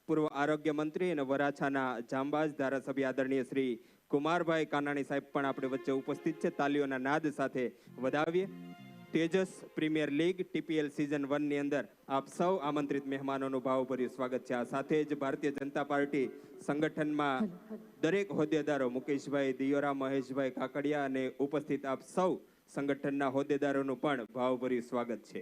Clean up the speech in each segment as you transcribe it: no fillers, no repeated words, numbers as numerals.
પૂર્વ આરોગ્ય મંત્રી અને વરાછાના જાંબાજ ધારાસભ્ય આદરણીય શ્રી કુમારભાઈ કાનાણી સાહેબ પણ આપણી વચ્ચે ઉપસ્થિત છે. તાલીઓના નાદ સાથે વધાવીએ. Tejas premier league TPL season 1 ની અંદર આપ સૌ આમંત્રિત મહેમાનોનું ભાવભર્યું સ્વાગત છે. આ સાથે જ ભારતીય જનતા પાર્ટી સંગઠનમાં દરેક હોદ્દેદારો મુકેશભાઈ દિયોરા, મહેશભાઈ કાકડિયા અને ઉપસ્થિત આપ સૌ સંગઠનના હોદ્દેદારોનું પણ ભાવભર્યું સ્વાગત છે.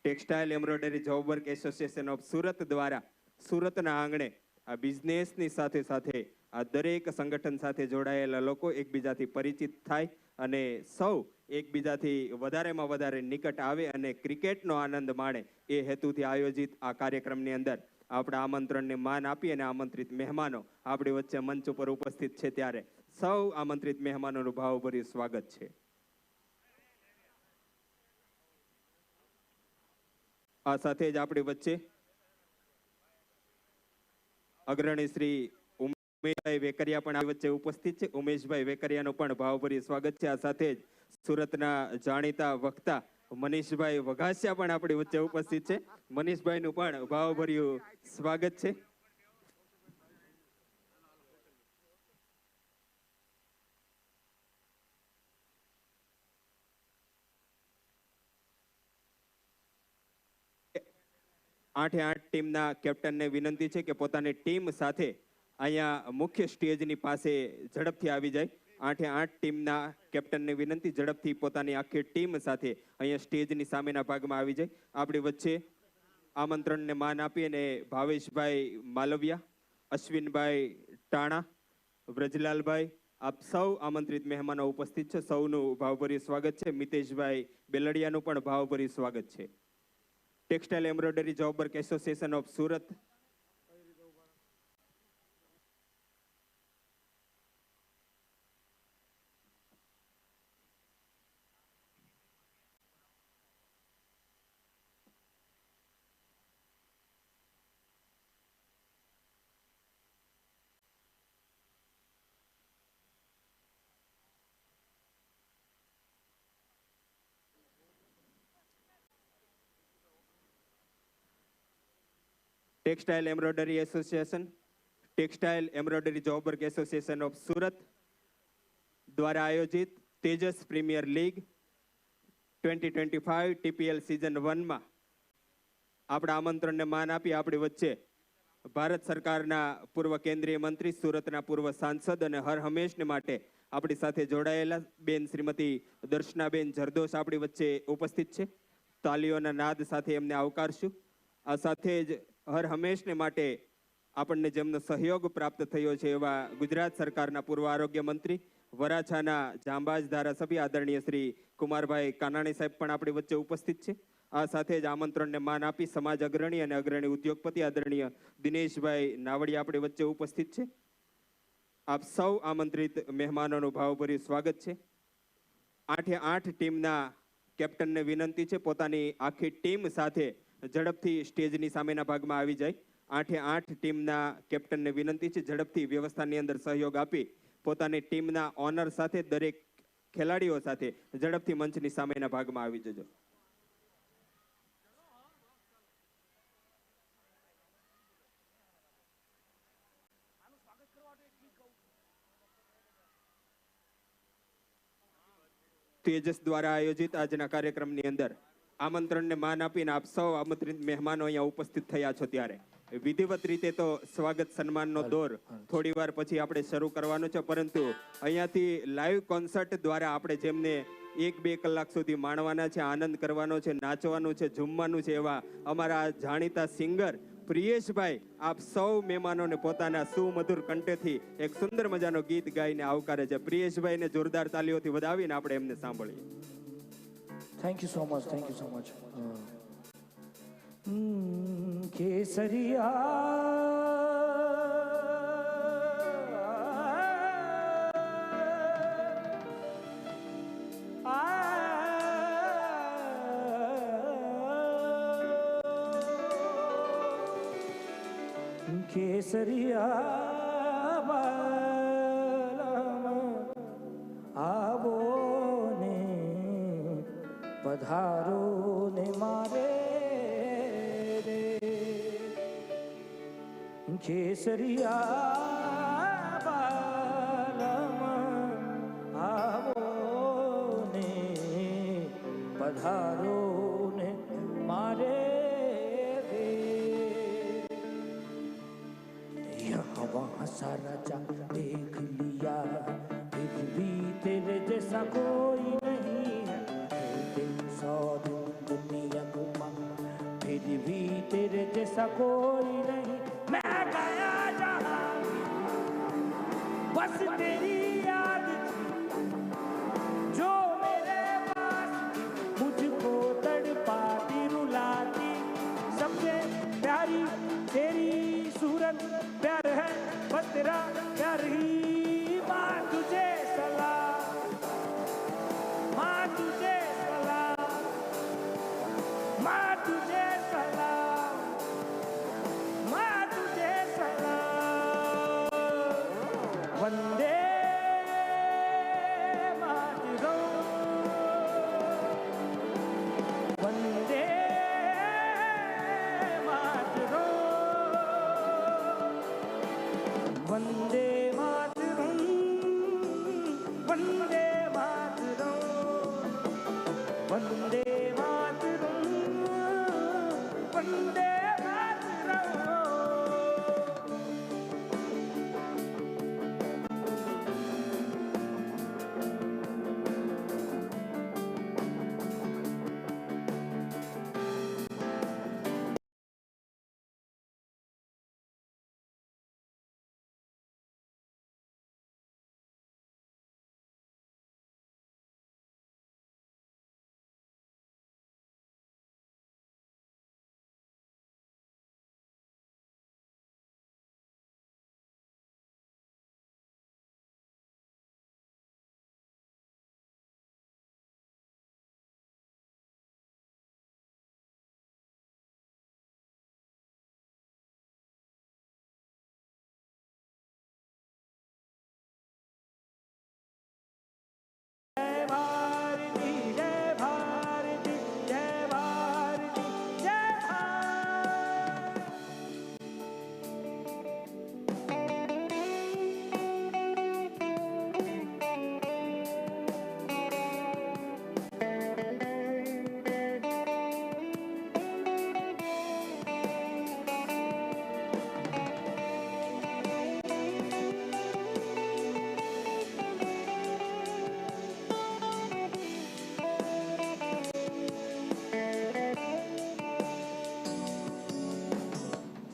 Textile embroidery job work association of Surat દ્વારા સુરતના આંગણે આ બિઝનેસની સાથે સાથે આ દરેક સંગઠન સાથે જોડાયેલા લોકો એકબીજાથી પરિચિત થાય અને સૌ એકબીજાથી વધારેમાં વધારે નિકટ આવે અને ક્રિકેટનો આનંદ માણે એ હેતુથી આયોજિત આ કાર્યક્રમની અંદર આપણા આમંત્રણને માન આપી અને આમંત્રિત મહેમાનો આપણી વચ્ચે મંચ ઉપર ઉપસ્થિત છે ત્યારે સૌ આમંત્રિત મહેમાનોનું ભાવભર્યું સ્વાગત છે. આ સાથે જ આપણી વચ્ચે અગ્રણી શ્રી ઉમેશભાઈ વેકરિયા પણ આ વચ્ચે ઉપસ્થિત છે. ઉમેશભાઈ વેકરિયાનું પણ ભાવભર્યું સ્વાગત છે. આ સાથે જ સુરતના જાણીતા વક્તા મનીષભાઈ વઘાસિયા પણ આપણી વચ્ચે ઉપસ્થિત છે. મનીષભાઈનું પણ ભાવભર્યું સ્વાગત છે. આઠે આઠ ટીમના કેપ્ટનને વિનંતી છે કે પોતાની ટીમ સાથે અહીંયા મુખ્ય સ્ટેજની પાસે ઝડપથી આવી જાય. આઠે આઠ ટીમના કેપ્ટનને વિનંતી ઝડપથી પોતાની આખી ટીમ સાથે અહીંયા સ્ટેજની સામેના ભાગમાં આવી જાય. આપણી વચ્ચે આમંત્રણને માન આપી અને ભાવેશભાઈ માલવિયા, અશ્વિનભાઈ ટાણા, વ્રજલાલભાઈ આપ સૌ આમંત્રિત મહેમાનો ઉપસ્થિત છે. સૌનું ભાવભર્યું સ્વાગત છે. મિતેશભાઈ બેલડિયાનું પણ ભાવભર્યું સ્વાગત છે. Textile embroidery job work association of Surat textile embroidery association, textile embroidery job work association of Surat દ્વારા આયોજિત Tejas premier league 2025 TPL season 1માં આપણા આમંત્રણને માન આપી આપણી વચ્ચે ભારત સરકારના પૂર્વ કેન્દ્રીય મંત્રી, સુરતના પૂર્વ સાંસદ અને હર હંમેશને માટે આપણી સાથે જોડાયેલા બેન શ્રીમતી દર્શનાબેન જરદોશ આપણી વચ્ચે ઉપસ્થિત છે. તાલીઓના નાદ સાથે એમને આવકારશું. આ સાથે જ હર હંમેશને માટે આપણને જેમનો સહયોગ પ્રાપ્ત થયો છે એવા ગુજરાત સરકારના પૂર્વ આરોગ્ય મંત્રી, વરાછાના જાંબાજ ધારાસભ્ય આદરણીય શ્રી કુમારભાઈ કાનાણી સાહેબ પણ આપણી વચ્ચે ઉપસ્થિત છે. આ સાથે જ આમંત્રણને માન આપી સમાજ અગ્રણી અને અગ્રણી ઉદ્યોગપતિ આદરણીય દિનેશભાઈ નાવડિયા આપણી વચ્ચે ઉપસ્થિત છે. આપ સૌ આમંત્રિત મહેમાનોનું ભાવભર્યું સ્વાગત છે. આઠે આઠ ટીમના કેપ્ટનને વિનંતી છે પોતાની આખી ટીમ સાથે ઝડપથી સ્ટેજની સામેના ભાગમાં આવી જાય. આઠે આઠ ટીમના કેપ્ટનને વિનંતી છે ઝડપથી વ્યવસ્થાની અંદર સહયોગ આપી પોતાની ટીમના ઓનર સાથે દરેક ખેલાડીઓ સાથે ઝડપથી મંચની સામેના ભાગમાં આવી જજો. તેજસ દ્વારા આયોજિત આજના કાર્યક્રમની અંદર આમંત્રણને માન આપીને આપ સૌ આમંત્રિત મહેમાનો અહીંયા ઉપસ્થિત થયા છો ત્યારે વિધિવત રીતે તો સ્વાગત સન્માનનો દોર થોડી વાર પછી આપણે શરૂ કરવાનો છે, પરંતુ અહીંયાથી લાઈવ કોન્સર્ટ દ્વારા આપણે જેમને 1-2 કલાક સુધી માણવાના છે, આનંદ કરવાનો છે, નાચવાનું છે, ઝૂમવાનું છે એવા અમારા જાણીતા સિંગર પ્રિયેશભાઈ આપ સૌ મહેમાનોને પોતાના સુમધુર કંઠેથી એક સુંદર મજાનો ગીત ગાઈને આવકારે છે. પ્રિયેશભાઈને જોરદાર તાલીઓથી વધાવીને આપણે એમને સાંભળીએ. Thank you so much. Thank you so much. केसरिया केसरिया आवो ने पधारो ने मारे रे केसरिया बालम आवो ने पधारो ने मारे रे यहाँ वहाँ सारा जा देख लिया फिर भी तेरे जैसा कोई नहीं है दिन 100 दिन दुनिया घुमा फिर भी तेरे जैसा कोई नहीं मैं गया जहाँ बस तेरी याद थी जो मेरे पास मुझको तड़पाती रुलाती सबसे प्यारी तेरी सूरत प्यार है बस तेरा प्यार ही माँ तुझे सलाम माँ तुझे सलाम माँ तुझे सलाम माँ तुझे सलाम वंदे मातरम वंदे मातरम वंदे मातरम वंदे मातरम वंदे मातरम वंदे मातरम जय भारती जय भारती जय भारती जय भारत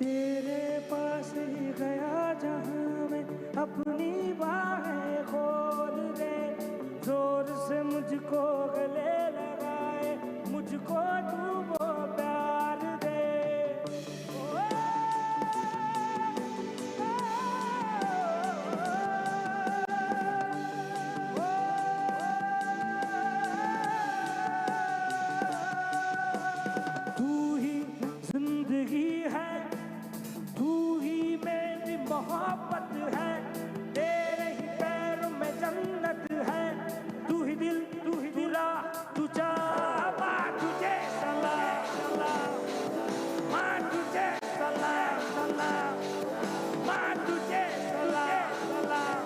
तेरे पास ही गया जहां मैं अपनी बाहें खोल दे जोर से मुझको गले लगाए मुझको तू वो प्यार दे तू ही जिंदगी है तू ही मेरी मोहब्बत है तेरे ही पैरों में जन्नत है तू ही दिल तू ही दिला तू चाह माँ तुझे सलाम सलाम माँ तुझे सलाम सलाम माँ तुझे सलाम सलाम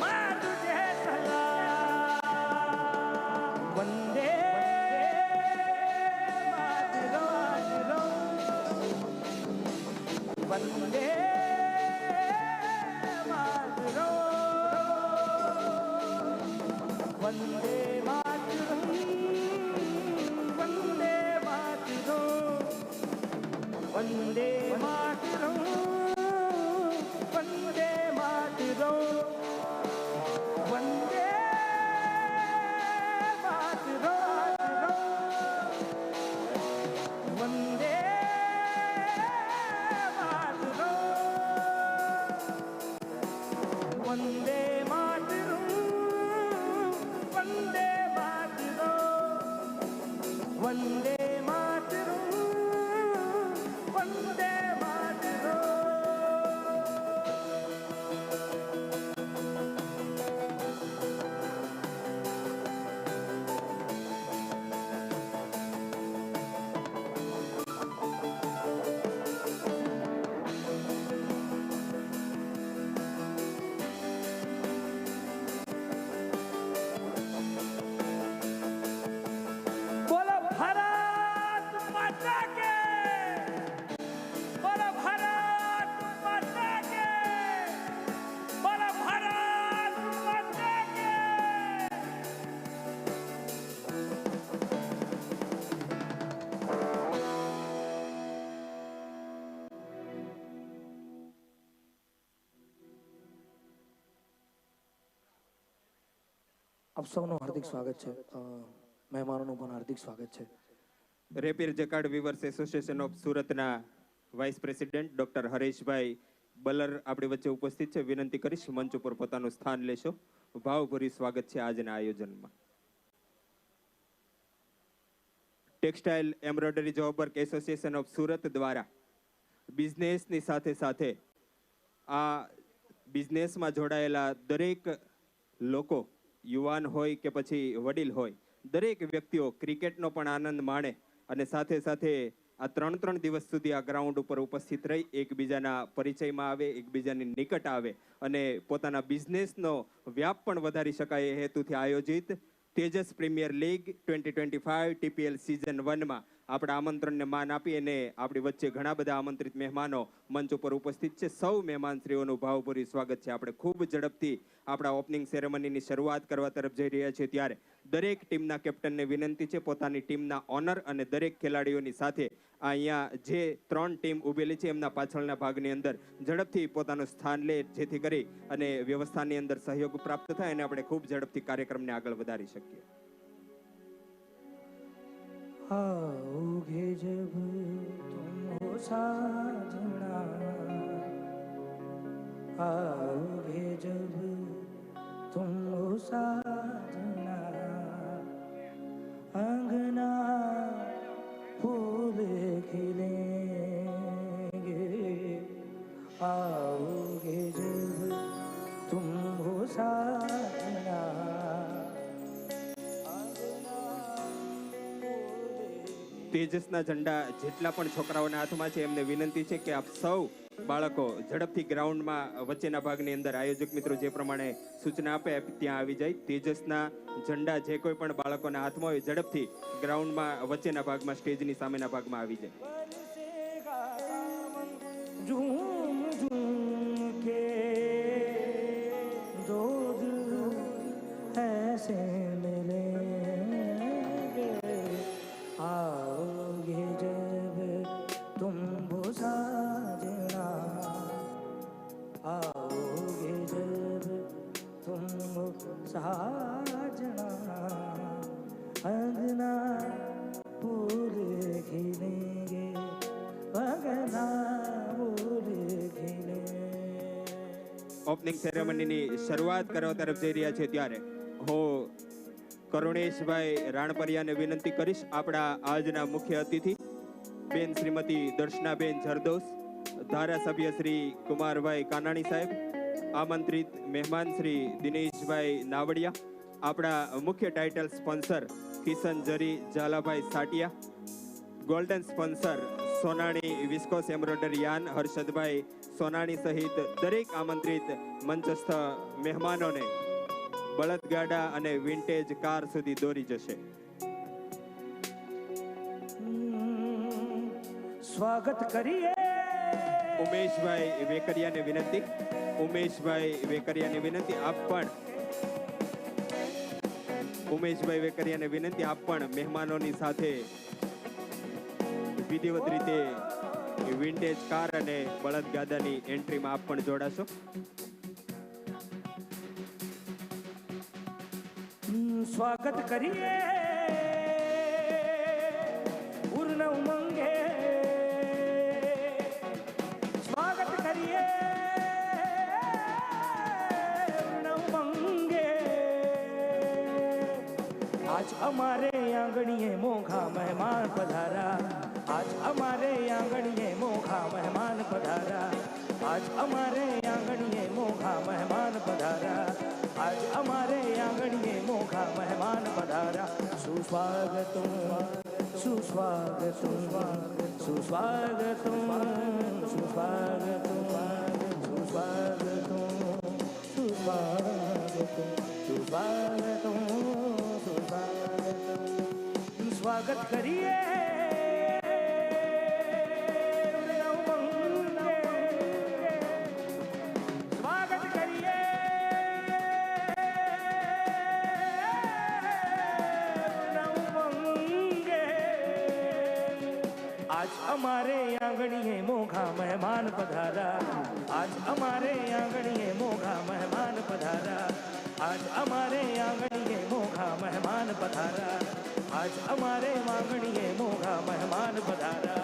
माँ तुझे सलाम वंदे मातरम वंदे मातरम वंदे मातरम वंदे मातरम वंदे मातरम वंदे मातरम वंदे मातरम वंदे मातरम આપ સૌનું હાર્દિક સ્વાગત છે. મહેમાનોનું પણ હાર્દિક સ્વાગત છે. રેપિર જકાર્ડ વિવર્સ એસોસિએશન ઓફ સુરતના વાઇસ પ્રેસિડેન્ટ ડોક્ટર હરેશભાઈ બલર આપણી વચ્ચે ઉપસ્થિત છે. વિનંતી કરીશ મંચ ઉપર પોતાનું સ્થાન લેશો. ભાવભર્યું સ્વાગત છે આજના આયોજનમાં. Textile embroidery job work association of Surat દ્વારા બિઝનેસની સાથે સાથે આ બિઝનેસમાં જોડાયેલા દરેક લોકો, યુવાન હોય કે પછી વડીલ હોય, દરેક વ્યક્તિઓ ક્રિકેટનો પણ આનંદ માણે અને સાથે સાથે આ 3 દિવસ સુધી આ ગ્રાઉન્ડ ઉપર ઉપસ્થિત રહી એકબીજાના પરિચયમાં આવે, એકબીજાની નિકટ આવે અને પોતાના બિઝનેસનો વ્યાપ પણ વધારી શકાય એ હેતુથી આયોજિત Tejas premier league 2025 TPL season 1માં આપણા આમંત્રણને માન આપી અને આપણી વચ્ચે ઘણા બધા આમંત્રિત મહેમાનો મંચ ઉપર ઉપસ્થિત છે. સૌ મહેમાનશ્રીઓનું ભાવભર્યું સ્વાગત છે. આપણે ખૂબ ઝડપથી આપણા ઓપનિંગ સેરેમનીની શરૂઆત કરવા તરફ જઈ રહ્યા છીએ ત્યારે દરેક ટીમના કેપ્ટનને વિનંતી છે પોતાની ટીમના ઓનર અને દરેક ખેલાડીઓની સાથે અહીંયા જે 3 ટીમ ઊભેલી છે એમના પાછળના ભાગની અંદર ઝડપથી પોતાનું સ્થાન લે જેથી કરી અને વ્યવસ્થાની અંદર સહયોગ પ્રાપ્ત થાય અને આપણે ખૂબ ઝડપથી કાર્યક્રમને આગળ વધારી શકીએ. आओगे जब तुम हो साजना, आओगे जब तुम हो साजना, अंगना फूल खिलेंगे, आओगे जब तुम हो साजना. તેજસના ઝંડા જેટલા પણ છોકરાઓના હાથમાં છે એમને વિનંતી છે કે આપ સૌ બાળકો ઝડપથી ગ્રાઉન્ડમાં વચ્ચેના ભાગની અંદર આયોજક મિત્રો જે પ્રમાણે સૂચના આપે ત્યાં આવી જાય. તેજસના ઝંડા જે કોઈ પણ બાળકોના હાથમાં હોય ઝડપથી ગ્રાઉન્ડમાં વચ્ચેના ભાગમાં સ્ટેજની સામેના ભાગમાં આવી જાય. झूम झूम के दो दिल ऐसे मिलेंगे, आओगे जब तुम हो साजना, आओगे जब तुम हो साजना, अंगना फूल खिलेंगे, अंगना फूल खिलेंगे. ઓપનિંગ સેરેમનીની શરૂઆત કરવા તરફ જઈ રહ્યા છે ત્યારે હું કરુણેશભાઈ રાણપરિયાને વિનંતી કરીશ આપણા આજના મુખ્ય અતિથિ બેન શ્રીમતી દર્શનાબેન જરદોસ, ધારાસભ્ય શ્રી કુમારભાઈ કાનાણી સાહેબ, આમંત્રિત મહેમાન શ્રી દિનેશભાઈ નાવડિયા, આપણા મુખ્ય title sponsor Kishan Zari Jhalabhai Satiya, golden sponsor Sonani viscose embroidery yarn Harshadbhai Sonani સહિત દરેક આમંત્રિત મંચસ્થ મહેમાનોને બળદગાડા અને વિન્ટેજ કાર સુધી દોરી જશે. સ્વાગત કરીએ ઉમેશભાઈ વેકરિયાને વિનંતી, ઉમેશભાઈ વેકરિયાને વિનંતી આપ પણ ઉમેશભાઈ વેકરિયાને વિનંતી આપ પણ મહેમાનોની સાથે વિધિવત રીતે વિન્ટેજ કાર અને બળદગાડાની એન્ટ્રીમાં આપ પણ જોડાશો. સ્વાગત કરીએ પૂર્ણ ઉમંગે, સ્વાગત કરીએ પૂર્ણ ઉમંગે. આજ અમારે આંગણીએ મોઘા મહેમાન પધારા, આજ અમારે આંગણીએ મોઘા મહેમાન પધારા, આજ અમારે આંગણીએ મોઘા મહેમાન પધારા, આજ અમારે આંગણીએ મોઘા મહેમાન પધારા. સુસ્વાગતું સુસ્વાગતું સુસ્વાગતું સુસ્વાગતું સુસ્વાગતું સુસ્વાગતું સુસ્વાગતું સુસ્વાગતું. સ્વાગત કરીએ સ્વાગત કરીએ આજ અમારે આંગણીએ મોઘા મહેમાન પધારા, આજ અમારે આંગણીએ મોઘા મહેમાન પધારા, आज हमारे आंगणीए मोघा मेहमान पधारा, आज हमारे आंगणीए मोघा मेहमान पधारा.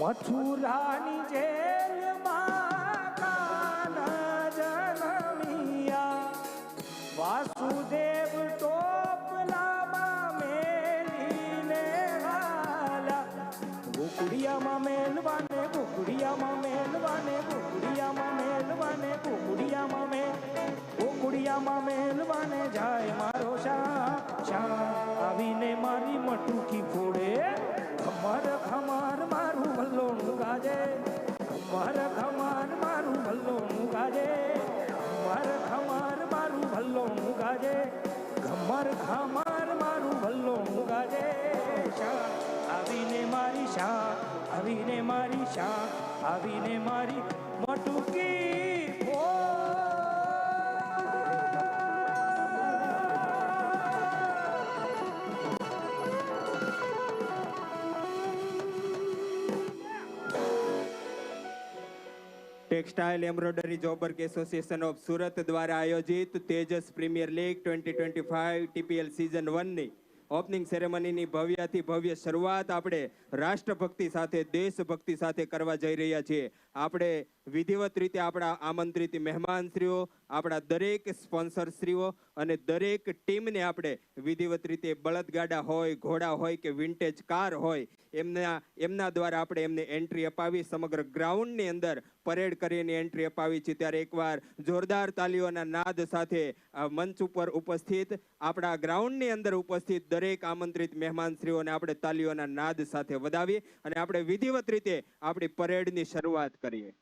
મથુરાની જેલમાં કાના જન્મિયા, વાસુદેવ ટોપલામાં મેલીને હાલ્યા. ગોકુડિયામાં મેલવાને, ગોકુડિયામાં મેલવાને, ગોકુડિયામાં મેલવાને, ગોકુડિયામાં મેલવાને જાય મારો શા શા. આવીને મારી મટુકી ફોડે, ખમર ખમર મારું ભલ્લોનું ગાજે, ખમર ખમર મારું ભલ્લોનું ગાજે, ખમર ખમર મારું ભલ્લોનું ગાજે, ખમર ખમર મારું ભલ્લોનું ગાજે. શા આવીને મારી શા, આવીને મારી શા, આવીને મારી મટુકી ફોડ. Textile embroidery job work association of Surat દ્વારા આયોજિત Tejas premier league 2025 TPL season 1 ની ઓપનિંગ સેરેમનીની ભવ્યથી ભવ્ય શરૂઆત આપણે રાષ્ટ્રભક્તિ સાથે, દેશભક્તિ સાથે કરવા જઈ રહ્યા છીએ. આપણે વિધિવત રીતે આપણા આમંત્રિત મહેમાનશ્રીઓ, આપણા દરેક સ્પોન્સરશ્રીઓ અને દરેક ટીમને આપણે વિધિવત રીતે બળદગાડા હોય, ઘોડા હોય કે વિન્ટેજ કાર હોય, એમના દ્વારા આપણે એમને એન્ટ્રી અપાવી, સમગ્ર ગ્રાઉન્ડની અંદર પરેડ કરીને એન્ટ્રી અપાવી છે. ત્યારે એકવાર જોરદાર તાલીઓના નાદ સાથે મંચ ઉપર ઉપસ્થિત, આપણા ગ્રાઉન્ડની અંદર ઉપસ્થિત દરેક આમંત્રિત મહેમાનશ્રીઓને આપણે તાલીઓના નાદ સાથે વધાવી અને આપણે વિધિવત રીતે આપણી પરેડની શરૂઆત કરીએ.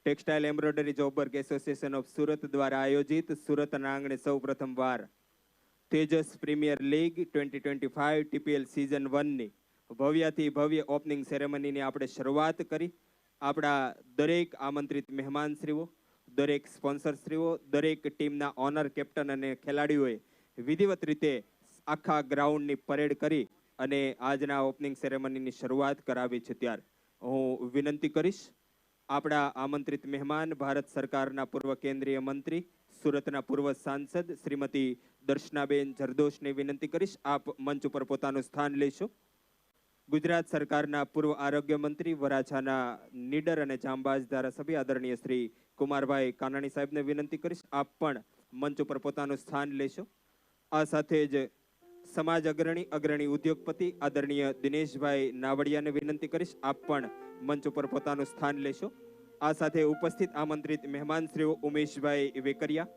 Textile embroidery job work association of Surat દ્વારા આયોજિત સુરતના આંગણે સૌ પ્રથમવાર Tejas premier league 2025 TPL season 1ની ભવ્યથી ભવ્ય ઓપનિંગ સેરેમનીની આપણે શરૂઆત કરી. આપણા દરેક આમંત્રિત મહેમાનશ્રીઓ, દરેક સ્પોન્સરશ્રીઓ, દરેક ટીમના ઓનર, કેપ્ટન અને ખેલાડીઓએ વિધિવત રીતે આખા ગ્રાઉન્ડની પરેડ કરી અને આજના ઓપનિંગ સેરેમનીની શરૂઆત કરાવી છે. ત્યારે હું વિનંતી કરીશ આપણા આમંત્રિત મહેમાન ભારત સરકારના પૂર્વ કેન્દ્રીય મંત્રી, સુરતના પૂર્વ સાંસદ શ્રીમતી દર્શનાબેન જરદોશને વિનંતી કરીશ આપ મંચ ઉપર પોતાનું સ્થાન લેશો. ગુજરાત સરકારના પૂર્વ આરોગ્ય મંત્રી, વરાછાના નીડર અને જાંબાજ ધારાસભ્ય આદરણીય શ્રી કુમારભાઈ કાનાણી સાહેબને વિનંતી કરીશ આપ પણ મંચ ઉપર પોતાનું સ્થાન લેશો. આ સાથે જ સમાજ અગ્રણી ઉદ્યોગપતિ આદરણીય દિનેશભાઈ નાવડિયાને વિનંતી કરીશ આપ પણ મંચ ઉપર પોતાનું સ્થાન લેશો. આ સાથે ઉપસ્થિત આમંત્રિત મહેમાનશ્રીઓ ઉમેશભાઈ વેકરિયા,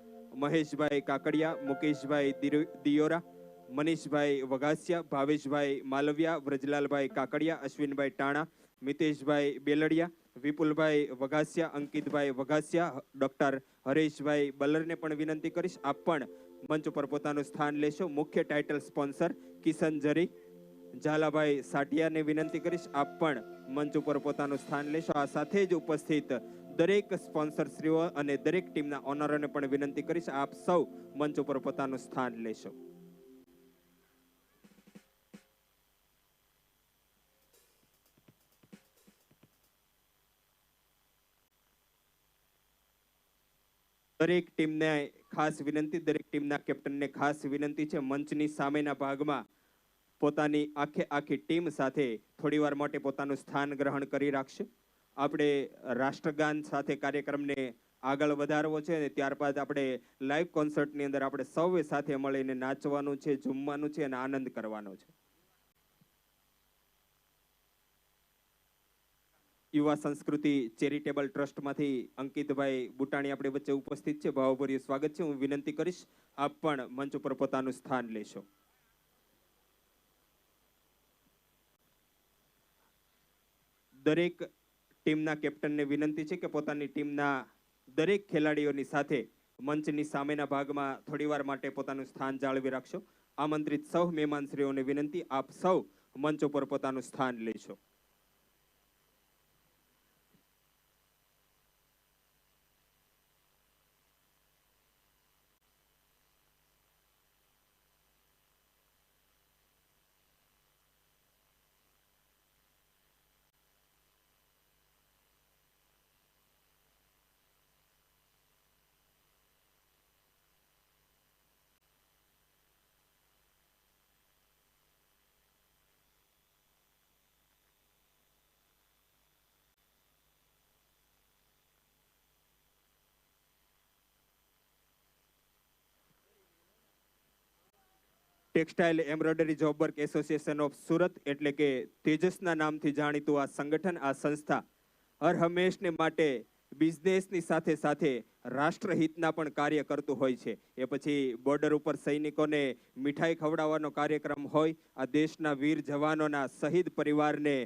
મહેશભાઈ કાકડિયા, મુકેશભાઈ દિયોરા, મનીષભાઈ વઘાસિયા, ભાવેશભાઈ માલવિયા, વ્રજલાલભાઈ કાકડિયા, અશ્વિનભાઈ ટાણા, મિતેશભાઈ બેલડિયા, વિપુલભાઈ વઘાસિયા, અંકિતભાઈ વઘાસિયા, ડોક્ટર હરેશભાઈ બલરને પણ વિનંતી કરીશ આપ પણ મંચ ઉપર પોતાનું સ્થાન લેશો. મુખ્ય ટાઇટલ સ્પોન્સર કિશન જરી, ઝાલાભાઈ સાટિયાને વિનંતી કરીશ આપ પણ મંચ ઉપર પોતાનું સ્થાન લેશો. આ સાથે જ ઉપસ્થિત દરેક સ્પોન્સરશ્રીઓ અને દરેક ટીમના ઓનરોને પણ વિનંતી કરીશ આપ સૌ મંચ ઉપર પોતાનું સ્થાન લેશો. દરેક ટીમને ખાસ વિનંતી, દરેક ટીમના કેપ્ટનને ખાસ વિનંતી છે મંચની સામેના ભાગમાં પોતાની આખી ટીમ સાથે થોડીવાર માટે પોતાનું સ્થાન ગ્રહણ કરી રાખશે. આપણે રાષ્ટ્રગાન સાથે કાર્યક્રમને આગળ વધારવો છે અને ત્યારબાદ આપણે લાઈવ કોન્સર્ટની અંદર આપણે સૌએ સાથે મળીને નાચવાનું છે, ઝૂમવાનું છે અને આનંદ કરવાનો છે. યુવા સંસ્કૃતિ ચેરિટેબલ ટ્રસ્ટમાંથી અંકિતભાઈ બુટાણી આપણી વચ્ચે ઉપસ્થિત છે. ભાવભર્યું સ્વાગત છે. હું વિનંતી કરીશ આપ પણ મંચ ઉપર પોતાનું સ્થાન લેશો. દરેક ટીમના કેપ્ટનને વિનંતી છે કે પોતાની ટીમના દરેક ખેલાડીઓની સાથે મંચની સામેના ભાગમાં થોડીવાર માટે પોતાનું સ્થાન જાળવી રાખશો. આમંત્રિત સૌ મહેમાનશ્રીઓને વિનંતી આપ સૌ મંચ ઉપર પોતાનું સ્થાન લેશો. Textile embroidery job work association of Surat એટલે કે તેજસના નામથી જાણીતું આ સંગઠન, આ સંસ્થા હર હંમેશને માટે બિઝનેસની સાથે સાથે રાષ્ટ્રહિતના પણ કાર્ય કરતું હોય છે. એ પછી બોર્ડર ઉપર સૈનિકોને મીઠાઈ ખવડાવવાનો કાર્યક્રમ હોય, આ દેશના વીર જવાનોના શહીદ પરિવારને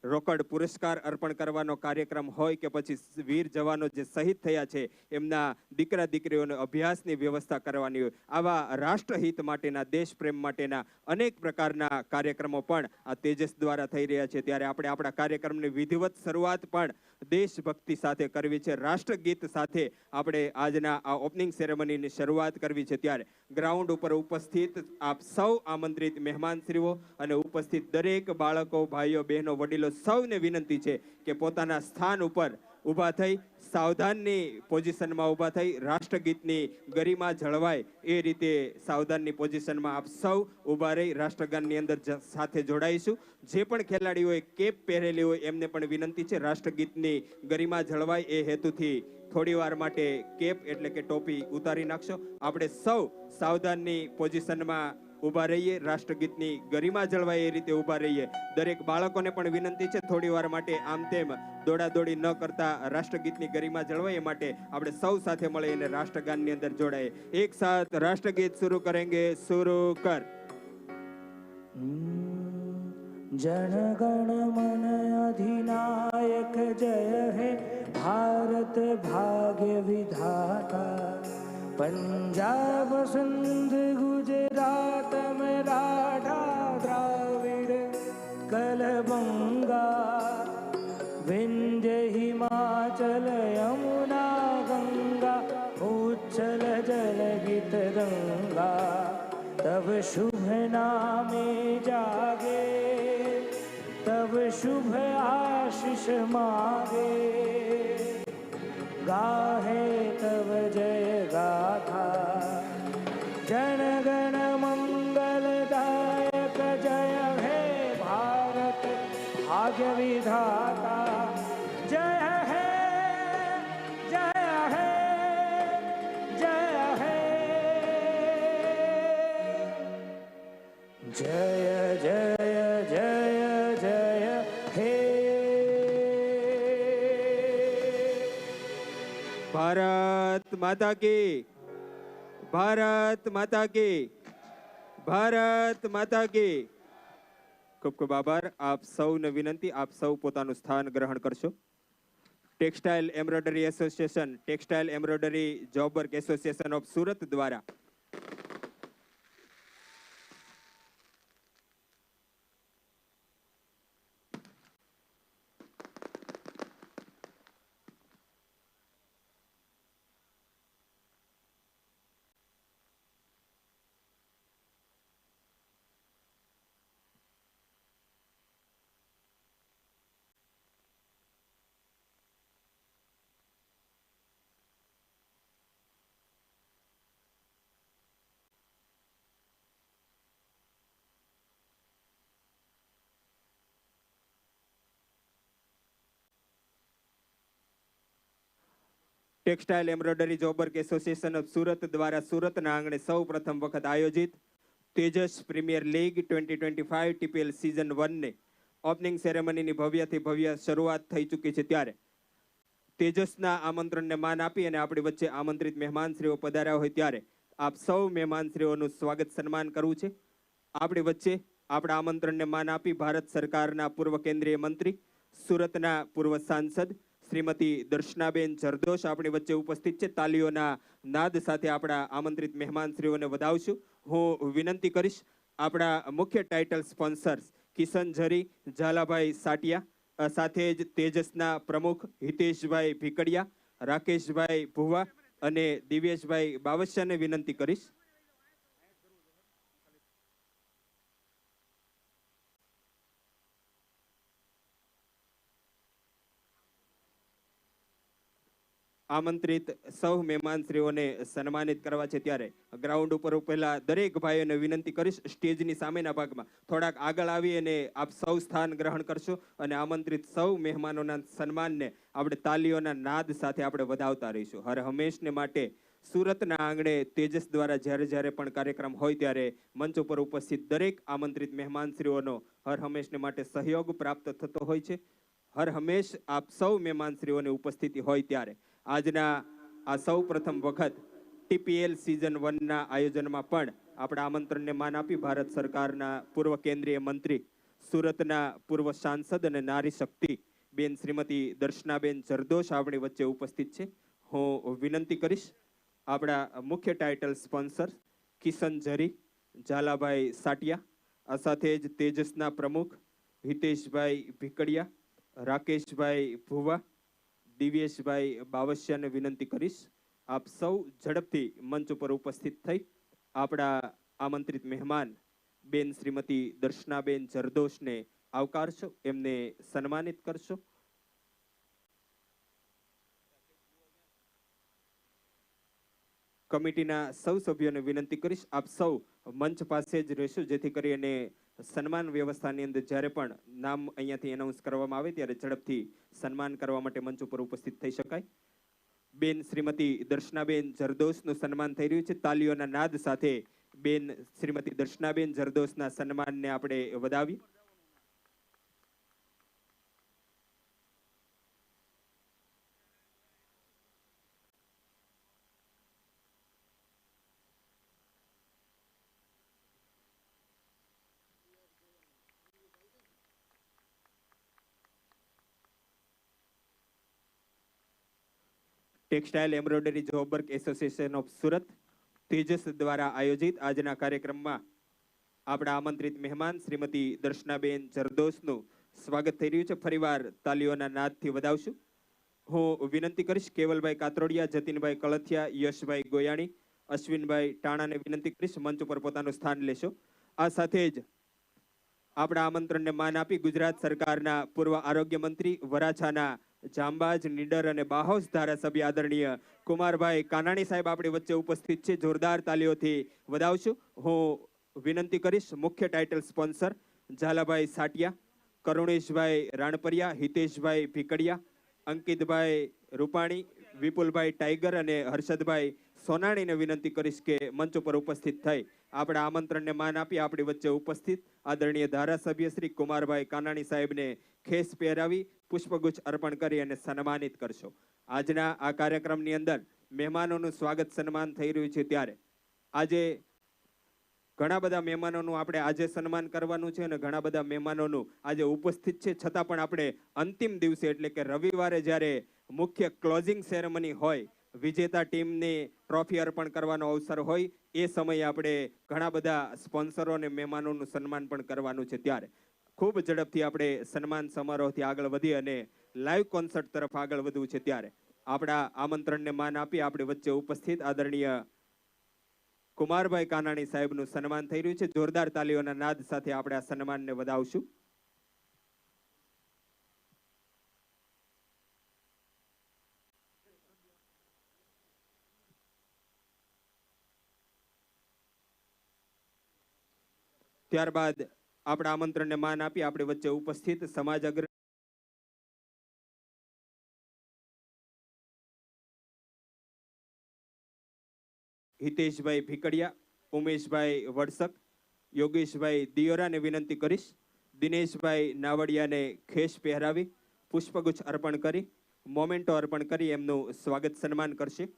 રોકડ પુરસ્કાર અર્પણ કરવાનો કાર્યક્રમ હોય કે પછી વીર જવાનો જે શહીદ થયા છે એમના દીકરા દીકરીઓને અભ્યાસની વ્યવસ્થા કરવાની હોય, આવા રાષ્ટ્રહિત માટેના, દેશ પ્રેમ માટેના અનેક પ્રકારના કાર્યક્રમો પણ આ તેજસ દ્વારા થઈ રહ્યા છે. ત્યારે આપણે આપણા કાર્યક્રમની વિધિવત શરૂઆત પણ દેશભક્તિ સાથે કરવી છે, રાષ્ટ્રગીત સાથે આપણે આજના આ ઓપનિંગ સેરેમનીની શરૂઆત કરવી છે. ત્યારે ગ્રાઉન્ડ ઉપર ઉપસ્થિત આપ સૌ આમંત્રિત મહેમાનશ્રીઓ અને ઉપસ્થિત દરેક બાળકો, ભાઈઓ, બહેનો, વડીલો સૌને વિનંતી છે કે પોતાના સ્થાન ઉપર ઊભા થઈ સાવધાનની પોઝિશનમાં ઊભા થઈ રાષ્ટ્રગીતની ગરિમા જળવાય એ રીતે સાવધાનની પોઝિશનમાં આપ સૌ ઊભા રહી રાષ્ટ્રગાનની અંદર સાથે જોડાઈશું. જે પણ ખેલાડીઓએ કેપ પહેરેલી હોય એમને પણ વિનંતી છે રાષ્ટ્રગીતની ગરિમા જળવાય એ હેતુથી થોડીવાર માટે કેપ એટલે કે ટોપી ઉતારી નાખશો. આપણે સૌ સાવધાનની પોઝિશનમાં ઊભા રહીએ, રાષ્ટ્રગીતની ગરિમા જળવાય એ રીતે ઊભા રહીએ. દરેક બાળકોને પણ વિનંતી છે થોડીવાર માટે આમ તેમ દોડાદોડી ન કરતા રાષ્ટ્રગીતની ગરિમા જળવાય એ માટે આપણે સૌ સાથે મળીને રાષ્ટ્રગાનની અંદર જોડાઈએ. એક સાથ રાષ્ટ્રગીત શરૂ કરેંગે. શરૂ કર. जन गण मन अधिनायक जय हे भारत भारत भाग्य विधाता, पंजाब सिंध गुजरात मराठा द्राविड़ कलबंगा, विंध्य हिमाचल यमुना गंगा, उच्छल जलधि तरंगा, तब शुभ नामे जागे, तब शुभ आशीष मागे, गाहे तब जय गाथा, जन गण मंगलदायक, जय हे भारत भाग्य विधाता, जय हे जय हे जय हे, जय जय जय जय हे। ભારત માતા કી, ભારત માતા કી, ભારત માતા કી. ખૂબ ખૂબ આભાર. આપ સૌને વિનંતી, આપ સૌ પોતાનું સ્થાન ગ્રહણ કરશો. Textile embroidery association, textile embroidery job work association of Surat દ્વારા textile embroidery job work association of Surat દ્વારા સુરતના આંગણે સૌ પ્રથમ વખત આયોજિત Tejas premier league 2025 TPL season 1 ને ઓપનિંગ સેરેમનીની ભવ્યથી ભવ્ય શરૂઆત થઈ ચૂકી છે. ત્યારે તેજસના આમંત્રણને માન આપી અને આપણી વચ્ચે આમંત્રિત મહેમાનશ્રીઓ પધાર્યા હોય ત્યારે આપ સૌ મહેમાનશ્રીઓનું સ્વાગત સન્માન કરવું છે. આપણી વચ્ચે આપણા આમંત્રણને માન આપી ભારત સરકારના પૂર્વ કેન્દ્રીય મંત્રી, સુરતના પૂર્વ સાંસદ શ્રીમતી દર્શનાબેન જરદોશ આપણી વચ્ચે ઉપસ્થિત છે. તાલીઓના નાદ સાથે આપણા આમંત્રિત મહેમાનશ્રીઓને વધાવશું. હું વિનંતી કરીશ આપણા મુખ્ય ટાઇટલ સ્પોન્સર્સ કિશન ઝરી, ઝાલાભાઈ સાટિયા, સાથે જ તેજસના પ્રમુખ હિતેશભાઈ ભીકડિયા, રાકેશભાઈ ભુવા અને દિવ્યેશભાઈ બાવસિયાને વિનંતી કરીશ. આમંત્રિત સૌ મહેમાનશ્રીઓને સન્માનિત કરવા છે ત્યારે ગ્રાઉન્ડ ઉપર પહેલા દરેક ભાઈઓને વિનંતી કરીશ સ્ટેજની સામેના ભાગમાં થોડાક આગળ આવી અને આપ સૌ સ્થાન ગ્રહણ કરશો અને આમંત્રિત સૌ મહેમાનોના સન્માનને આપણે તાલીઓના નાદ સાથે આપણે વધાવતા રહીશું. હર હંમેશને માટે સુરતના આંગણે તેજસ દ્વારા જ્યારે જ્યારે પણ કાર્યક્રમ હોય ત્યારે મંચ ઉપર ઉપસ્થિત દરેક આમંત્રિત મહેમાનશ્રીઓનો હર હંમેશને માટે સહયોગ પ્રાપ્ત થતો હોય છે. હર હંમેશ આપ સૌ મહેમાનશ્રીઓની ઉપસ્થિતિ હોય ત્યારે આજના આ સૌ પ્રથમ વખત ટીપીએલ સિઝન 1ના આયોજનમાં પણ આપણા આમંત્રણને માન આપી ભારત સરકારના પૂર્વ કેન્દ્રીય મંત્રી, સુરતના પૂર્વ સાંસદ અને નારી શક્તિ બેન શ્રીમતી દર્શનાબેન જરદોશ આપણી વચ્ચે ઉપસ્થિત છે. હું વિનંતી કરીશ આપણા મુખ્ય ટાઇટલ સ્પોન્સર કિશન ઝરી, ઝાલાભાઈ સાટિયા, આ સાથે જ તેજસના પ્રમુખ હિતેશભાઈ ભીકડિયા, રાકેશભાઈ ભુવા, દિવ્યેશભાઈ બાવસિયાને વિનંતી કરીશ આપ સૌ ઝડપથી મંચ ઉપર ઉપસ્થિત થઈ આપણા આમંત્રિત મહેમાન બેન શ્રીમતી દર્શનાબેન જરદોશને આવકારશો, એમને સન્માનિત કરશો. કમિટીના સૌ સભ્યોને વિનંતી કરીશ આપ સૌ મંચ પાસે જ રહેશો જેથી કરીને સન્માન વ્યવસ્થાની અંદર જ્યારે પણ નામ અહીંયાથી એનાઉન્સ કરવામાં આવે ત્યારે ઝડપથી સન્માન કરવા માટે મંચ ઉપર ઉપસ્થિત થઈ શકાય. બેન શ્રીમતી દર્શનાબેન જરદોશનું સન્માન થઈ રહ્યું છે. તાલીઓના નાદ સાથે બેન શ્રીમતી દર્શનાબેન જરદોશના સન્માનને આપણે વધાવીએ. Textile embroidery job work association of Surat Tejas દ્વારા આયોજિત આજના કાર્યક્રમમાં આપણા આમંત્રિત મહેમાન શ્રીમતી દર્શનાબેન જરદોશનું સ્વાગત થઈ રહ્યું છે. ફરીવાર તાલીઓના નાદથી વધાવશું. હું વિનંતી કરીશ કેવલભાઈ કાતરોડિયા, જતીનભાઈ કળથિયા, યશભાઈ ગોયાણી, અશ્વિનભાઈ ટાણાને વિનંતી કરીશ મંચ ઉપર પોતાનું સ્થાન લેશો. આ સાથે જ આપણા આમંત્રણને માન આપી ગુજરાત સરકારના પૂર્વ આરોગ્ય મંત્રી, વરાછાના જાંબાજ, નીડર અને બાહોશ ધારાસભ્ય આદરણીય કુમારભાઈ કાનાણી સાહેબ આપણી વચ્ચે ઉપસ્થિત છે. જોરદાર તાલીઓથી વધાવશું. હું વિનંતી કરીશ મુખ્ય ટાઇટલ સ્પોન્સર ઝાલાભાઈ સાટિયા, કરુણેશભાઈ રાણપરિયા, હિતેશભાઈ ભીકડિયા, અંકિતભાઈ રૂપાણી, વિપુલભાઈ ટાઈગર અને હર્ષદભાઈ સોનાણીને વિનંતી કરીશ કે મંચ ઉપર ઉપસ્થિત થઈ આપણા આમંત્રણને માન આપી આપણી વચ્ચે ઉપસ્થિત આદરણીય ધારાસભ્ય શ્રી કુમારભાઈ કાનાણી સાહેબને ખેસ પહેરાવી પુષ્પગુચ્છ અર્પણ કરી અને સન્માનિત કરશો. આજના આ કાર્યક્રમની અંદર મહેમાનોનું સ્વાગત સન્માન થઈ રહ્યું છે ત્યારે આજે ઘણા બધા મહેમાનોનું આપણે આજે સન્માન કરવાનું છે અને ઘણા બધા મહેમાનોનું આજે ઉપસ્થિત છે. છતાં પણ આપણે અંતિમ દિવસે એટલે કે રવિવારે જ્યારે મુખ્ય ક્લોઝિંગ સેરેમની હોય, વિજેતા ટીમને ટ્રોફી અર્પણ કરવાનો અવસર હોય, એ સમયે આપણે ઘણા બધા સ્પોન્સરો અને મહેમાનોનું સન્માન પણ કરવાનું છે. ત્યારે ખૂબ ઝડપથી આપણે સન્માન સમારોહથી આગળ વધી અને લાઈવ કોન્સર્ટ તરફ આગળ વધવું છે. ત્યારે આપણા આમંત્રણને માન આપી આપણી વચ્ચે ઉપસ્થિત આદરણીય કુમારભાઈ કાનાણી સાહેબનું સન્માન થઈ રહ્યું છે. જોરદાર તાલીઓના નાદ સાથે આપણે આ સન્માનને વધાવશું. ત્યારબાદ આપણા આમંત્રણને માન આપી આપણી વચ્ચે ઉપસ્થિત સમાજ અગ્ર હિતેશભાઈ ભીકડિયા, ઉમેશભાઈ વડસક, યોગેશભાઈ દિયોરાને વિનંતી કરીશ દિનેશભાઈ નાવડિયાને ખેસ પહેરાવી પુષ્પગુચ્છ અર્પણ કરી મોમેન્ટો અર્પણ કરી એમનું સ્વાગત સન્માન કરશે.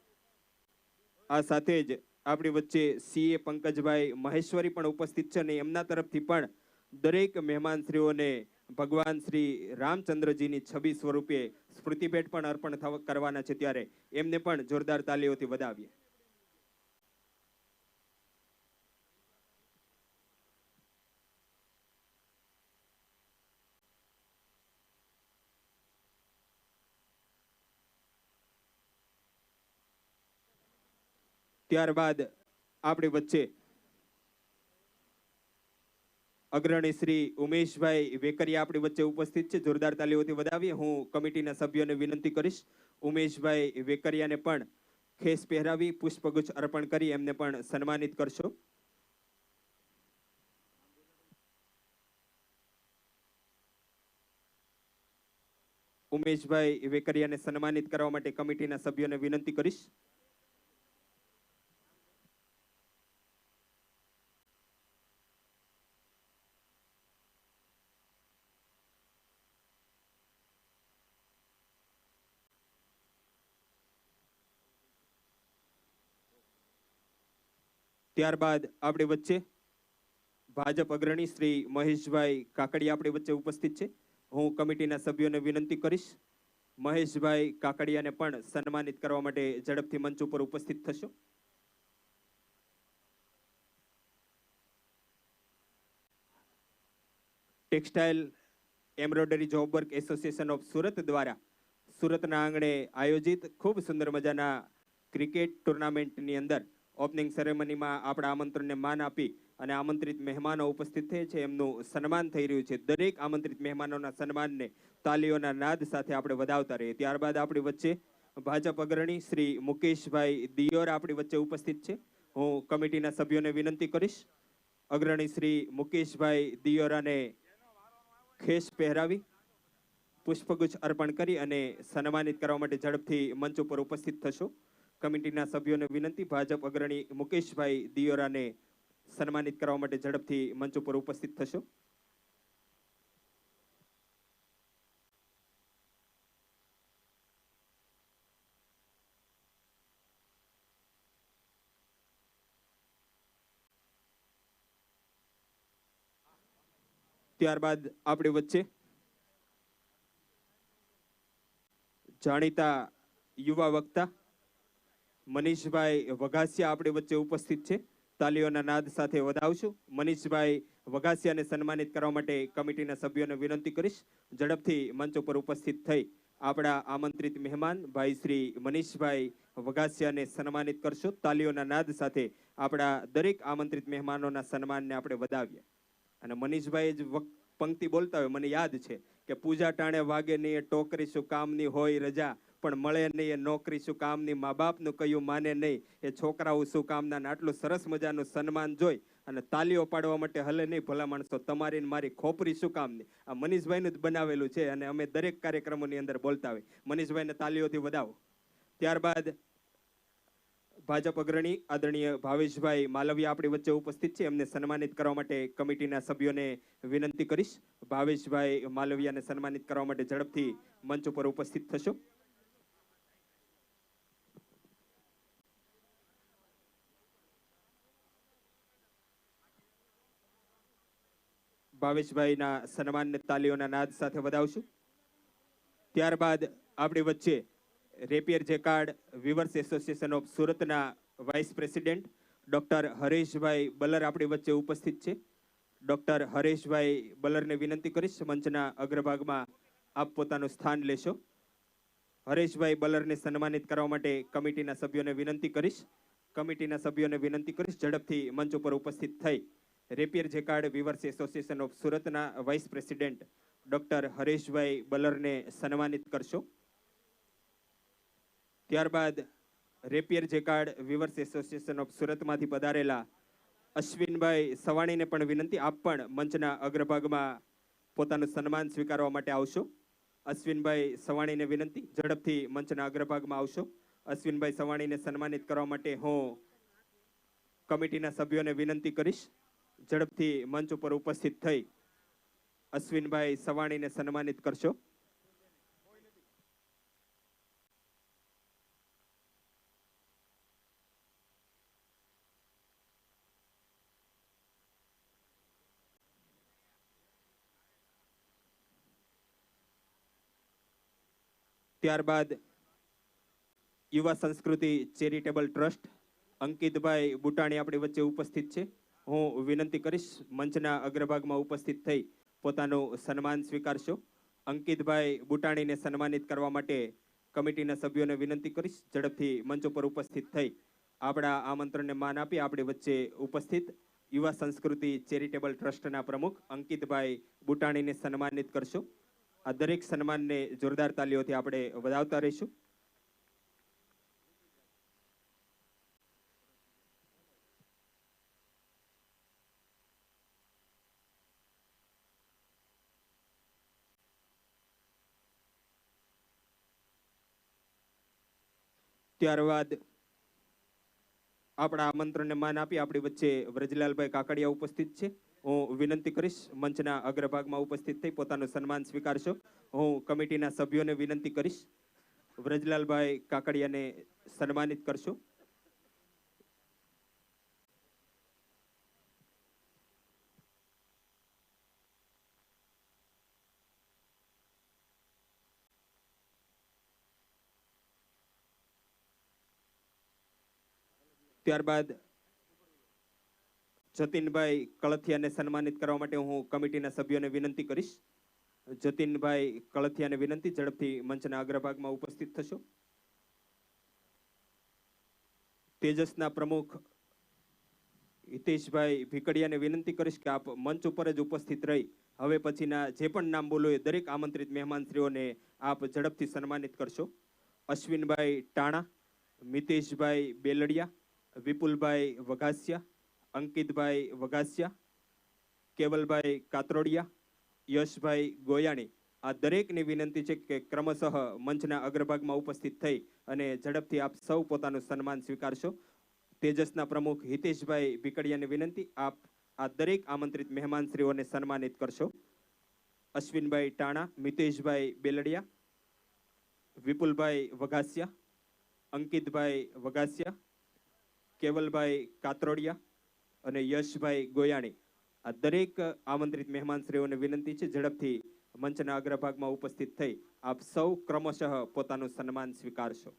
આ સાથે જ આપણી વચ્ચે સીએ પંકજભાઈ મહેશ્વરી પણ ઉપસ્થિત છે અને એમના તરફથી પણ દરેક મહેમાનશ્રીઓને ભગવાન શ્રી રામચંદ્રજીની છબી સ્વરૂપે સ્મૃતિભેટ પણ અર્પણ કરવાના છે. ત્યારે એમને પણ જોરદાર તાલીઓથી વધાવીએ. ત્યારબાદ આપણી વચ્ચે અગ્રણી શ્રી ઉમેશભાઈ વેકરિયા આપણી વચ્ચે ઉપસ્થિત છે. જોરદાર તાલીઓથી વધાવીએ. હું કમિટીના સભ્યોને વિનંતી કરીશ ઉમેશભાઈ વેકરિયાને પણ ખેસ પહેરાવી પુષ્પગુચ્છ અર્પણ કરી એમને પણ સન્માનિત કરશો. ઉમેશભાઈ વેકરિયાને સન્માનિત કરવા માટે કમિટીના સભ્યોને વિનંતી કરીશ. ત્યારબાદ આપણી વચ્ચે ભાજપ અગ્રણી શ્રી મહેશભાઈ કાકડિયા આપણી વચ્ચે ઉપસ્થિત છે. હું કમિટીના સભ્યોને વિનંતી કરીશ મહેશભાઈ કાકડિયાને પણ સન્માનિત કરવા માટે ઝડપથી મંચ ઉપર ઉપસ્થિત થશો. Textile embroidery job work association of Surat દ્વારા સુરતના આંગણે આયોજિત ખૂબ સુંદર મજાના ક્રિકેટ ટુર્નામેન્ટની અંદર ઓપનિંગ સેરેમનીમાં આપણા આમંત્રણને માન આપી અને આમંત્રિત મહેમાનો ઉપસ્થિત થયા છે. એમનું સન્માન થઈ રહ્યું છે. દરેક આમંત્રિત મહેમાનોના સન્માનને તાલીઓના નાદ સાથે આપણે વધાવતા રહીએ. ત્યારબાદ આપણી વચ્ચે ભાજપ અગ્રણી શ્રી મુકેશભાઈ દિયોર આપણી વચ્ચે ઉપસ્થિત છે. હું કમિટીના સભ્યોને વિનંતી કરીશ અગ્રણી શ્રી મુકેશભાઈ દિયોરાને ખેસ પહેરાવી પુષ્પગુચ્છ અર્પણ કરી અને સન્માનિત કરવા માટે ઝડપથી મંચ ઉપર ઉપસ્થિત થશો. કમિટીના સભ્યોને વિનંતી ભાજપ અગ્રણી મુકેશભાઈ દિયોરાને સન્માનિત કરવા માટે ઝડપથી મંચ ઉપર ઉપસ્થિત થશો. ત્યારબાદ આપણી વચ્ચે જાણીતા યુવા વક્તા મનીષભાઈ વઘાસિયા આપણી વચ્ચે ઉપસ્થિત છે. તાલીઓના નાદ સાથે વધાવશું. મનીષભાઈ વઘાસિયાને સન્માનિત કરવા માટે કમિટીના સભ્યોને વિનંતી કરીશ, ઝડપથી મંચ ઉપર ઉપસ્થિત થઈ આપણા આમંત્રિત મહેમાન ભાઈ શ્રી મનીષભાઈ વઘાસિયાને સન્માનિત કરશો. તાલીઓના નાદ સાથે આપણા દરેક આમંત્રિત મહેમાનોના સન્માનને આપણે વધાવીએ. અને મનીષભાઈ જ પંક્તિ બોલતા હોય, મને યાદ છે કે પૂજા ટાણે વાગે નહીં એ ટોકરી શું કામની હોય રજા, પણ મળે નહીં એ નોકરી શું કામની, મા બાપનું કયું માને નહીં એ છોકરાઓ શું કામના. આટલું સરસ મજાનું સન્માન જોઈ અને તાલીઓ પાડવા માટે હલે નહીં ભલા માણસો, તમારી ને મારી ખોપરી શું કામની. આ મનીષભાઈનું જ બનાવેલું છે અને અમે દરેક કાર્યક્રમોની અંદર બોલતા હોય. મનીષભાઈને તાલીઓથી વધાવો. ત્યારબાદ ભાજપ અગ્રણી આદરણીય ભાવેશભાઈ માલવિયા આપણી વચ્ચે ઉપસ્થિત છે. એમને સન્માનિત કરવા માટે કમિટીના સભ્યોને વિનંતી કરીશ. ભાવેશભાઈ માલવિયાને સન્માનિત કરવા માટે ઝડપથી મંચ ઉપર ઉપસ્થિત થશો. ભાવેશભાઈના સન્માનને તાલીઓના નાદ સાથે વધાવશું. ત્યારબાદ આપણી વચ્ચે rapier jacquard weavers association of સુરતના વાઇસ પ્રેસિડેન્ટ ડોક્ટર હરેશભાઈ બલર આપણી વચ્ચે ઉપસ્થિત છે. ડોક્ટર હરેશભાઈ બલરને વિનંતી કરીશ, મંચના અગ્રભાગમાં આપ પોતાનું સ્થાન લેશો. હરેશભાઈ બલરને સન્માનિત કરવા માટે કમિટીના સભ્યોને વિનંતી કરીશ. ઝડપથી મંચ ઉપર ઉપસ્થિત થઈ rapier jacquard weavers association of સુરતના વાઇસ પ્રેસિડેન્ટ ડોક્ટર હરેશભાઈ બલરને સન્માનિત કરશો. ત્યારબાદ rapier jacquard weavers association of સુરતમાંથી પધારેલા અશ્વિનભાઈ સવાણીને પણ વિનંતી, આપ પણ મંચના અગ્રભાગમાં પોતાનું સન્માન સ્વીકારવા માટે આવશો. અશ્વિનભાઈ સવાણીને વિનંતી, ઝડપથી મંચના અગ્રભાગમાં આવશો. અશ્વિનભાઈ સવાણીને સન્માનિત કરવા માટે હું કમિટીના સભ્યોને વિનંતી કરીશ, ઝડપથી મંચ ઉપર ઉપસ્થિત થઈ અશ્વિનભાઈ સવાણીને સન્માનિત કરશો. ત્યારબાદ યુવા સંસ્કૃતિ ચેરિટેબલ ટ્રસ્ટ અંકિતભાઈ બુટાણી આપણી વચ્ચે ઉપસ્થિત છે. હું વિનંતી કરીશ મંચના અગ્રભાગમાં ઉપસ્થિત થઈ પોતાનું સન્માન સ્વીકારશો. અંકિતભાઈ બુટાણીને સન્માનિત કરવા માટે કમિટીના સભ્યોને વિનંતી કરીશ, ઝડપથી મંચ ઉપર ઉપસ્થિત થઈ આપણા આમંત્રણને માન આપી આપણી વચ્ચે ઉપસ્થિત યુવા સંસ્કૃતિ ચેરિટેબલ ટ્રસ્ટના પ્રમુખ અંકિતભાઈ બુટાણીને સન્માનિત કરશો. આ દરેક સન્માનને જોરદાર તાલીઓથી આપણે વધાવતા રહીશું. ત્યારબાદ આપણા આમંત્રણને માન આપી આપણી વચ્ચે વ્રજલાલભાઈ કાકડિયા ઉપસ્થિત છે. હું વિનંતી કરીશ મંચના અગ્રભાગમાં ઉપસ્થિત થઈ પોતાનું સન્માન સ્વીકારશો. હું કમિટીના સભ્યોને વિનંતી કરીશ વ્રજલાલભાઈ કાકડિયાને સન્માનિત કરશો. ત્યારબાદ જતીનભાઈ કળથિયાને સન્માનિત કરવા માટે હું કમિટીના સભ્યોને વિનંતી કરીશ. જતીનભાઈ કળથિયાને વિનંતી, ઝડપથી મંચના અગ્રભાગમાં ઉપસ્થિત થશો. તેજસના પ્રમુખ હિતેશભાઈ ભીકડિયાને વિનંતી કરીશ કે આપ મંચ ઉપર જ ઉપસ્થિત રહી હવે પછીના જે પણ નામ બોલો એ દરેક આમંત્રિત મહેમાનશ્રીઓને આપ ઝડપથી સન્માનિત કરશો. અશ્વિનભાઈ ટાણા, મિતેશભાઈ બેલડિયા, વિપુલભાઈ વઘાસિયા, અંકિતભાઈ વઘાસિયા, કેવલભાઈ કાતરોડિયા, યશભાઈ ગોયાણી, આ દરેકની વિનંતી છે કે ક્રમશઃ મંચના અગ્રભાગમાં ઉપસ્થિત થઈ અને ઝડપથી આપ સૌ પોતાનું સન્માન સ્વીકારશો. તેજસના પ્રમુખ હિતેશભાઈ ભીકડિયાને વિનંતી, આપ આ દરેક આમંત્રિત મહેમાનશ્રીઓને સન્માનિત કરશો. અશ્વિનભાઈ ટાણા, મિતેશભાઈ બેલડિયા, વિપુલભાઈ વઘાસિયા, અંકિતભાઈ વઘાસિયા, કેવલભાઈ કાતરોડિયા અને યશભાઈ ગોયાણી, આ દરેક આમંત્રિત મહેમાનશ્રીઓને વિનંતી છે ઝડપથી મંચના અગ્રભાગમાં ઉપસ્થિત થઈ આપ સૌ ક્રમશઃ પોતાનું સન્માન સ્વીકારશો.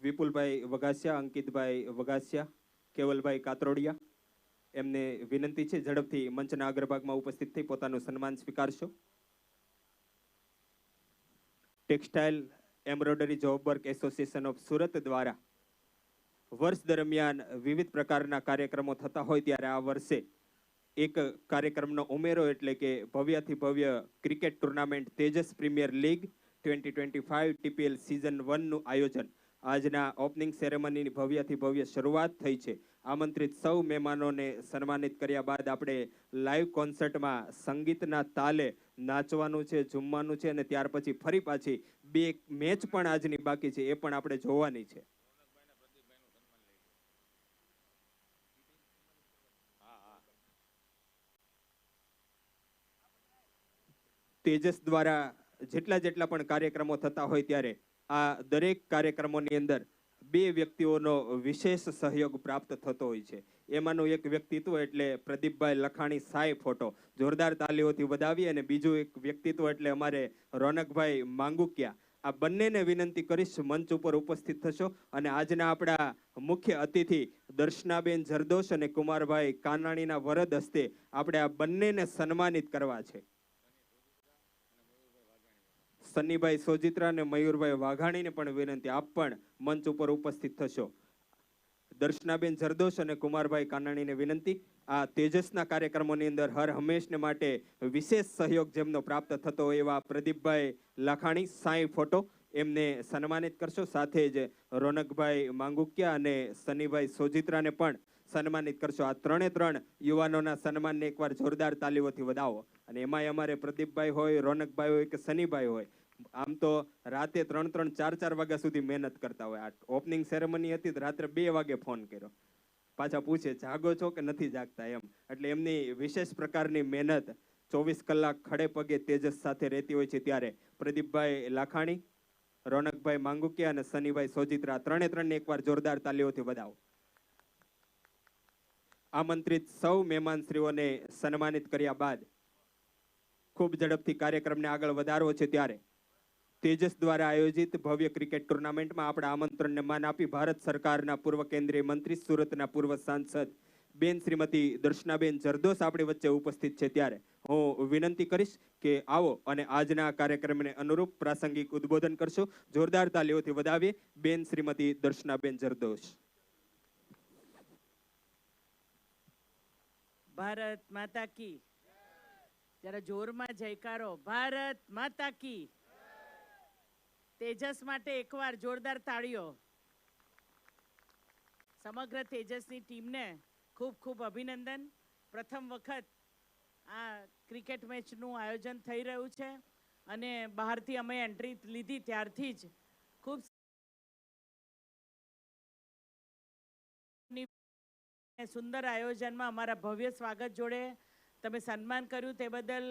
વિપુલભાઈ વગાસિયા, અંકિતભાઈ વગાસિયા, કેવલભાઈ કાતરોડિયા, એમને વિનંતી છે ઝડપથી મંચના અગ્રભાગમાં ઉપસ્થિત થઈ પોતાનું સન્માન સ્વીકારશો. Textile embroidery job work association of Surat દ્વારા વર્ષ દરમિયાન વિવિધ પ્રકારના કાર્યક્રમો થતા હોય ત્યારે આ વર્ષે એક કાર્યક્રમનો ઉમેરો એટલે કે ભવ્યથી ભવ્ય cricket tournament Tejas premier league 2025 TPL season 1 નું આયોજન આજના ઓપનિંગ સેરેમનીની ભવ્યથી ભવ્ય શરૂઆત થઈ છે. આમંત્રિત સૌ મહેમાનોને સન્માનિત કર્યા બાદ આપણે લાઈવ કોન્સર્ટમાં સંગીતના તાલે નાચવાનું છે, ઝૂમવાનું છે અને ત્યાર પછી ફરી પાછી બે મેચ પણ આજની બાકી છે, એ પણ આપણે જોવાની છે. તેજસ દ્વારા જેટલા પણ કાર્યક્રમો થતા હોય ત્યારે આ દરેક કાર્યક્રમોની અંદર બે વ્યક્તિઓનો વિશેષ સહયોગ પ્રાપ્ત થતો હોય છે. એમાંનું એક વ્યક્તિત્વ એટલે પ્રદીપભાઈ લખાણી સાય ફોટો, જોરદાર તાલીઓથી વધાવી. અને બીજું એક વ્યક્તિત્વ એટલે અમારે રોનકભાઈ માંગુકિયા. આ બંનેને વિનંતી કરીશ મંચ ઉપર ઉપસ્થિત થશો અને આજના આપણા મુખ્ય અતિથિ દર્શનાબેન જરદોશ અને કુમારભાઈ કાનાણીના વરદ હસ્તે આપણે આ બંનેને સન્માનિત કરવા છે. સન્નીભાઈ સોજિત્રા અને મયુરભાઈ વાઘાણીને પણ વિનંતી, આપ પણ મંચ ઉપર ઉપસ્થિત થશો. દર્શનાબેન જરદોશ અને કુમારભાઈ કાનાણીને વિનંતી, આ તેજસના કાર્યક્રમોની અંદર હર હંમેશને માટે વિશેષ સહયોગ જેમનો પ્રાપ્ત થતો હોય એવા પ્રદીપભાઈ લાખાણી સાઈ ફોટો એમને સન્માનિત કરશો. સાથે જ રોનકભાઈ માંગુકિયા અને સન્નીભાઈ સોજિત્રાને પણ સન્માનિત કરશો. આ ત્રણ યુવાનોના સન્માનને એકવાર જોરદાર તાલીઓથી વધાવો. અને એમાંય અમારે પ્રદીપભાઈ હોય, રોનકભાઈ હોય કે સનીભાઈ હોય, આમ તો રાતે 3-3, 4-4 વાગ્યા સુધી મહેનત કરતા હોય. આ ઓપનિંગ સેરેમની હતી તો રાત્રે 2 વાગે ફોન કર્યો, પાછા પૂછે જાગો છો કે નથી જાગતા એમ. એટલે એમની વિશેષ પ્રકારની મહેનત 24 કલાક ખડે પગે તેજસ સાથે રહેતી હોય છે. ત્યારે પ્રદીપભાઈ લાખાણી, રોનકભાઈ માંગુકિયા અને સનીભાઈ સોજિત્રા ત્રણને એકવાર જોરદાર તાલીઓથી વધાવો. આમંત્રિત સૌ મહેમાનશ્રીઓને સન્માનિત કર્યા બાદ ખૂબ ઝડપથી કાર્યક્રમને આગળ વધારવો છે. ત્યારે તેજસ દ્વારા આયોજિત ભવ્ય ક્રિકેટ ટુર્નામેન્ટમાં આપણા આમંત્રણને માન આપી ભારત સરકારના પૂર્વ કેન્દ્રીય મંત્રી, સુરતના પૂર્વ સાંસદ બેન શ્રીમતી દર્શનાબેન જરદોશ આપણી વચ્ચે ઉપસ્થિત છે. ત્યારે હું વિનંતી કરીશ કે આવો અને આજના કાર્યક્રમને અનુરૂપ પ્રાસંગિક ઉદ્બોધન કરશો. જોરદાર તાલીઓથી વધાવીએ બેન શ્રીમતી દર્શનાબેન જરદોશ. ભારત માતા કી. જરા જોરમાં જયકારો. ભારત માતા કી. તેજસ માટે એકવાર જોરદાર તાળીઓ. સમગ્ર તેજસની ટીમને ખૂબ ખૂબ અભિનંદન. પ્રથમ વખત આ ક્રિકેટ મેચનું આયોજન થઈ રહ્યું છે અને બહારથી અમે એન્ટ્રી લીધી ત્યારથી જ ખૂબ સુંદર આયોજનમાં અમારા ભવ્ય સ્વાગત જોડે તમે સન્માન કર્યું તે બદલ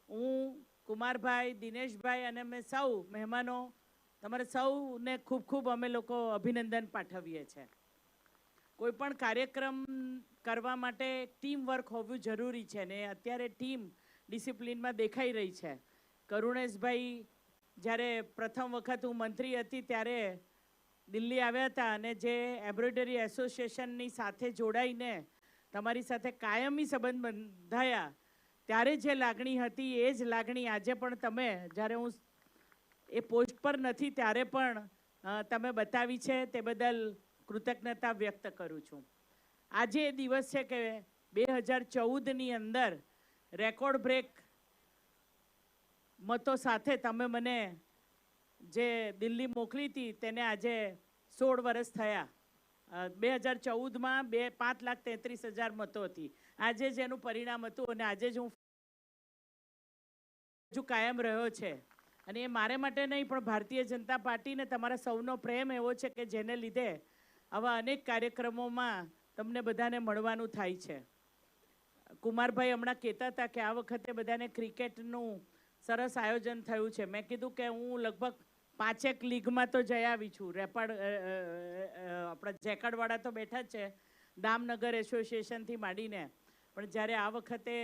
હું, કુમારભાઈ, દિનેશભાઈ અને અમે સૌ મહેમાનો તમારે સૌને ખૂબ ખૂબ અમે લોકો અભિનંદન પાઠવીએ છીએ. કોઈ પણ કાર્યક્રમ કરવા માટે ટીમ વર્ક હોવું જરૂરી છે ને અત્યારે ટીમ ડિસિપ્લિનમાં દેખાઈ રહી છે. કરુણેશભાઈ જ્યારે પ્રથમ વખત હું મંત્રી હતી ત્યારે દિલ્હી આવ્યા હતા અને જે એમ્બ્રોઇડરી એસોસિએશનની સાથે જોડાઈને તમારી સાથે કાયમી સંબંધ બંધાયા ત્યારે જે લાગણી હતી એ જ લાગણી આજે પણ તમે જ્યારે હું એ પોસ્ટ પર નથી ત્યારે પણ તમે બતાવી છે તે બદલ કૃતજ્ઞતા વ્યક્ત કરું છું. આજે એ દિવસ છે કે 2014ની અંદર રેકોર્ડ બ્રેક મતો સાથે તમે મને જે દિલ્હી મોકલી હતી તેને આજે 16 વર્ષ થયા. 2014માં 5,33,000 મતો હતી. આજે જ એનું પરિણામ હતું અને આજે જ હું હજુ કાયમ રહ્યો છે. અને એ મારે માટે નહીં પણ ભારતીય જનતા પાર્ટીને તમારા સૌનો પ્રેમ એવો છે કે જેને લીધે આવા અનેક કાર્યક્રમોમાં તમને બધાને મળવાનું થાય છે. કુમારભાઈ હમણાં કહેતા હતા કે આ વખતે બધાને ક્રિકેટનું સરસ આયોજન થયું છે. મેં કીધું કે હું લગભગ 5 લીગમાં તો જઈ આવી છું. આપણા જેકડવાળા તો બેઠા જ છે, દામનગર એસોસિએશનથી માંડીને. પણ જ્યારે આ વખતે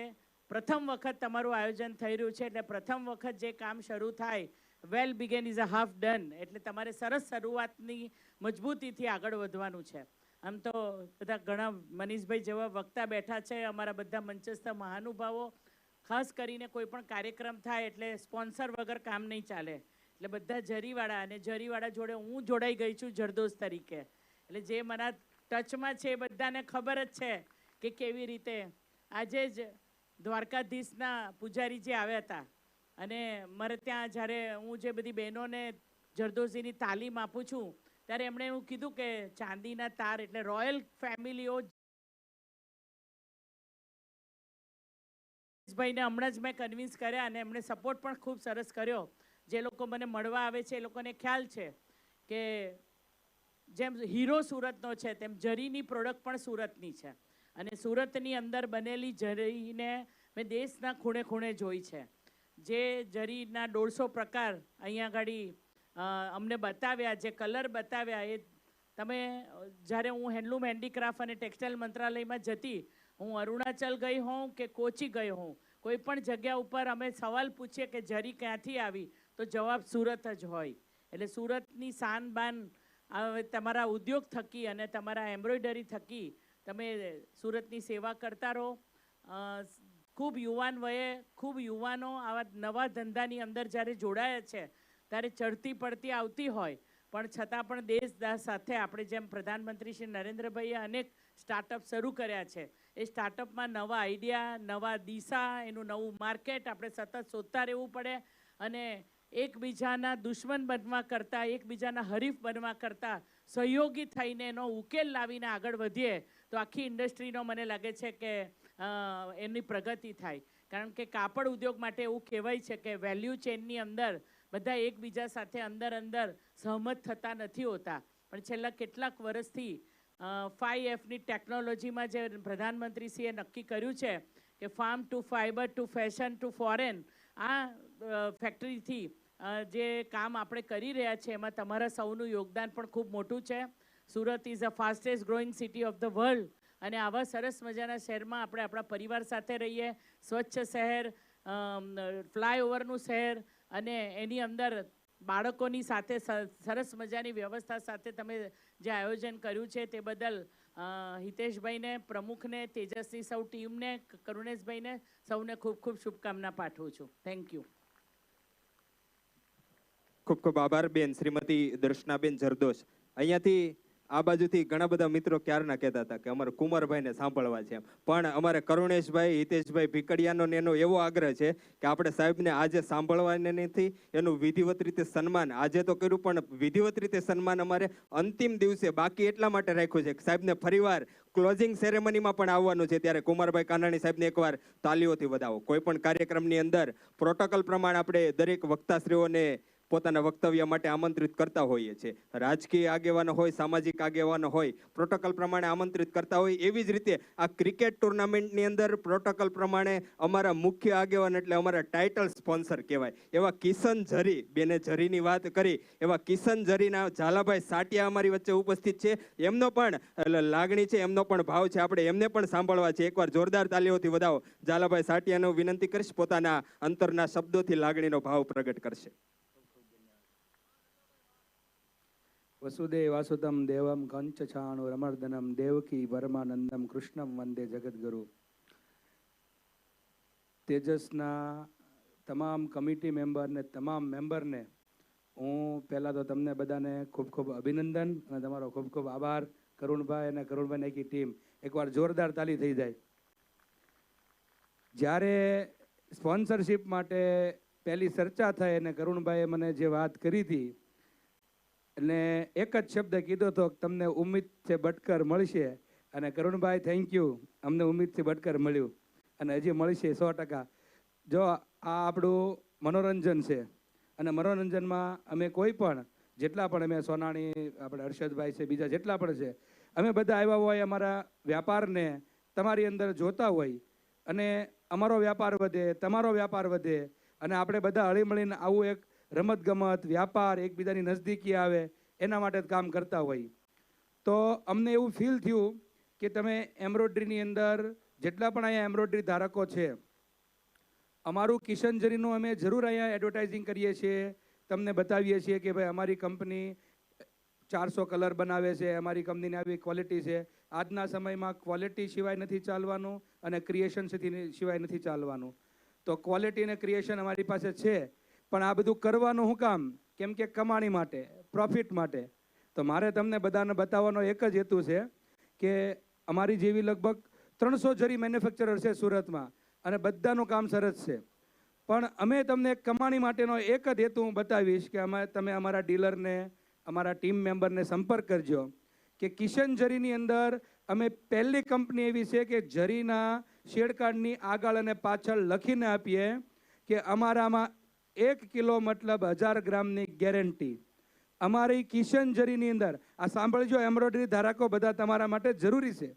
પ્રથમ વખત તમારું આયોજન થઈ રહ્યું છે એટલે પ્રથમ વખત જે કામ શરૂ થાય well begun is a half done, એટલે તમારે સરસ શરૂઆતની મજબૂતીથી આગળ વધવાનું છે. આમ તો બધા ઘણા મનીષભાઈ જેવા વક્તા બેઠા છે, અમારા બધા મંચસ્થ મહાનુભાવો, ખાસ કરીને કોઈ પણ કાર્યક્રમ થાય એટલે સ્પોન્સર વગર કામ નહીં ચાલે, એટલે બધા જરીવાળા, અને જરીવાળા જોડે હું જોડાઈ ગઈ છું જરદોસ્ત તરીકે, એટલે જે મારા ટચમાં છે એ બધાને ખબર જ છે કે કેવી રીતે. આજે જ દ્વારકાધીશના પૂજારી જે આવ્યા હતા, અને મારે ત્યાં જ્યારે હું જે બધી બહેનોને જરદોશીની તાલીમ આપું છું ત્યારે એમણે એવું કીધું કે ચાંદીના તાર એટલે રોયલ ફેમિલીઓ. ભાઈને હમણાં જ મેં કન્વિન્સ કર્યા અને એમણે સપોર્ટ પણ ખૂબ સરસ કર્યો. જે લોકો મને મળવા આવે છે એ લોકોને ખ્યાલ છે કે જેમ હીરો સુરતનો છે તેમ જરીની પ્રોડક્ટ પણ સુરતની છે, અને સુરતની અંદર બનેલી જરીને મેં દેશના ખૂણે ખૂણે જોઈ છે. જે જરીના 150 પ્રકાર અહીંયા આગળ અમને બતાવ્યા, જે કલર બતાવ્યા, એ તમે જ્યારે હું હેન્ડલૂમ હેન્ડીક્રાફ્ટ અને ટેક્સટાઇલ મંત્રાલયમાં જતી, હું અરુણાચલ ગઈ હોઉં કે કોચી ગઈ હોઉં, કોઈ પણ જગ્યા ઉપર અમે સવાલ પૂછીએ કે જરી ક્યાંથી આવી, તો જવાબ સુરત જ હોય. એટલે સુરતની શાન બાન તમારા ઉદ્યોગ થકી અને તમારા એમ્બ્રોઇડરી થકી તમે સુરતની સેવા કરતા રહો. ખૂબ યુવાન વયે ખૂબ યુવાનો આવા નવા ધંધાની અંદર જ્યારે જોડાયા છે ત્યારે ચડતી પડતી આવતી હોય, પણ છતાં પણ દેશ સાથે આપણે જેમ પ્રધાનમંત્રી શ્રી નરેન્દ્રભાઈએ અનેક સ્ટાર્ટઅપ શરૂ કર્યા છે, એ સ્ટાર્ટઅપમાં નવા આઈડિયા, નવા દિશા, એનું નવું માર્કેટ આપણે સતત શોધતા રહેવું પડે, અને એકબીજાના દુશ્મન બનવા કરતાં, એકબીજાના હરીફ બનવા કરતાં સહયોગી થઈને એનો ઉકેલ લાવીને આગળ વધીએ તો આખી ઇન્ડસ્ટ્રીનો મને લાગે છે કે એની પ્રગતિ થાય. કારણ કે કાપડ ઉદ્યોગ માટે એવું કહેવાય છે કે વેલ્યુ ચેનની અંદર બધા એકબીજા સાથે અંદર સહમત થતા નથી હોતા, પણ છેલ્લા કેટલાક વર્ષથી 5Fની ટેકનોલોજીમાં જે પ્રધાનમંત્રીશ્રીએ નક્કી કર્યું છે કે farm to fibre to fashion to foreign, આ ફેક્ટરીથી જે કામ આપણે કરી રહ્યા છીએ એમાં તમારા સૌનું યોગદાન પણ ખૂબ મોટું છે. Surat is a fastest growing city of the world, અને આવા સરસ મજાના શહેરમાં આપણે આપણા પરિવાર સાથે રહીએ, સ્વચ્છ શહેર, ફ્લાયઓવરનું શહેર, અને એની અંદર બાળકોની સાથે સરસ મજાની વ્યવસ્થા સાથે તમે જે આયોજન કર્યું છે તે બદલ હિતેશભાઈને, પ્રમુખને, તેજસની સૌ ટીમને, કરુણેશભાઈને સૌને ખૂબ ખૂબ શુભકામના પાઠવું છું. Thank you. ખૂબ ખૂબ આભાર બેન શ્રીમતી દર્શનાબેન જરદોશ. અહીંયાથી આ બાજુથી ઘણા બધા મિત્રો ક્યારના કહેતા હતા કે અમારે કુમારભાઈને સાંભળવા છે, પણ અમારે કરુણેશભાઈ, હિતેશભાઈ ભીકડિયાનો એનો એવો આગ્રહ છે કે આપણે સાહેબને આજે સાંભળવાને નથી, એનું વિધિવત રીતે સન્માન આજે તો કર્યું, પણ વિધિવત રીતે સન્માન અમારે અંતિમ દિવસે બાકી એટલા માટે રાખ્યું છે કે સાહેબને ફરીવાર ક્લોઝિંગ સેરેમનીમાં પણ આવવાનું છે, ત્યારે કુમારભાઈ કાનાણી સાહેબને એકવાર તાલીઓથી વધાવો. કોઈ પણ કાર્યક્રમની અંદર પ્રોટોકોલ પ્રમાણે આપણે દરેક વક્તાશ્રીઓને પોતાના વક્તવ્ય માટે આમંત્રિત કરતા હોઈએ છીએ. રાજકીય આગેવાનો હોય, સામાજિક આગેવાનો હોય, પ્રોટોકોલ પ્રમાણે આમંત્રિત કરતા હોય, એવી જ રીતે આ ક્રિકેટ ટુર્નામેન્ટની અંદર પ્રોટોકોલ પ્રમાણે અમારા મુખ્ય આગેવાન એટલે અમારા ટાઇટલ સ્પોન્સર કહેવાય એવા કિશન ઝરી, બેને ઝરીની વાત કરી, એવા કિશન ઝરીના ઝાલાભાઈ સાટિયા અમારી વચ્ચે ઉપસ્થિત છે. એમનો પણ લાગણી છે, એમનો પણ ભાવ છે, આપણે એમને પણ સાંભળવા છે. એકવાર જોરદાર તાલીઓથી વધાવો. ઝાલાભાઈ સાટિયાનો વિનંતી કરીશ, પોતાના અંતરના શબ્દોથી લાગણીનો ભાવ પ્રગટ કરશે. વસુદેવ વાસુદમ દેવમ કંચછાણુ રમર્દનમ દેવકી પરમાનંદમ કૃષ્ણમ વંદે જગદગુરુ. તેજસના તમામ કમિટી મેમ્બરને, તમામ મેમ્બરને હું પહેલાં તો તમને બધાને ખૂબ ખૂબ અભિનંદન અને તમારો ખૂબ ખૂબ આભાર. કરુણભાઈ અને કરુણભાઈની આખી ટીમ, એકવાર જોરદાર તાલી થઈ જાય. જ્યારે સ્પોન્સરશિપ માટે પહેલી ચર્ચા થઈ અને કરુણભાઈએ મને જે વાત કરી હતી, અને એક જ શબ્દ કીધો હતો કે તમને ઉમ્મીદથી બટકર મળશે, અને કરુણભાઈ થેન્ક યુ, અમને ઉમ્મીદથી બટકર મળ્યું અને હજી મળશે 100%. જો આ આપણું મનોરંજન છે, અને મનોરંજનમાં અમે કોઈ પણ જેટલા પણ અમે સોનાણી, આપણે હર્ષદભાઈ છે, બીજા જેટલા પણ છે, અમે બધા આવ્યા હોય અમારા વ્યાપારને તમારી અંદર જોતા હોય, અને અમારો વ્યાપાર વધે, તમારો વ્યાપાર વધે, અને આપણે બધા હળીમળીને આવું એક રમતગમત, વ્યાપાર, એકબીજાની નજદીકી આવે એના માટે જ કામ કરતા હોય. તો અમને એવું ફીલ થયું કે તમે એમ્બ્રોઇડરીની અંદર જેટલા પણ અહીંયા એમ્બ્રોઇડરી ધારકો છે, અમારું કિશન ઝરીનું અમે જરૂર અહીંયા એડવર્ટાઇઝિંગ કરીએ છીએ, તમને બતાવીએ છીએ કે ભાઈ અમારી કંપની 400 કલર બનાવે છે, અમારી કંપનીની આવી ક્વોલિટી છે. આજના સમયમાં ક્વોલિટી સિવાય નથી ચાલવાનું અને ક્રિએશન સિવાય નથી ચાલવાનું. તો ક્વોલિટી અને ક્રિએશન અમારી પાસે છે, પણ આ બધું કરવાનું શું કામ? કેમ કે કમાણી માટે, પ્રોફિટ માટે. તો મારે તમને બધાને બતાવવાનો એક જ હેતુ છે કે અમારી જેવી લગભગ 300 જરી મેન્યુફેક્ચરર છે સુરતમાં અને બધાનું કામ સરસ છે. પણ અમે તમને કમાણી માટેનો એક જ હેતુ હું બતાવીશ કે તમે અમારા ડીલરને, અમારા ટીમ મેમ્બરને સંપર્ક કરજો કે કિશન જરીની અંદર અમે પહેલી કંપની એવી છે કે જરીના શેડ કાર્ડની આગળ અને પાછળ લખીને આપીએ કે અમારામાં 1 કિલો મતલબ 1000 ગ્રામની ગેરંટી. અમારી કિશન જરીની અંદર આ સાંભળજો, એમ્બ્રોઇડરી ધારકો બધા તમારા માટે જરૂરી છે.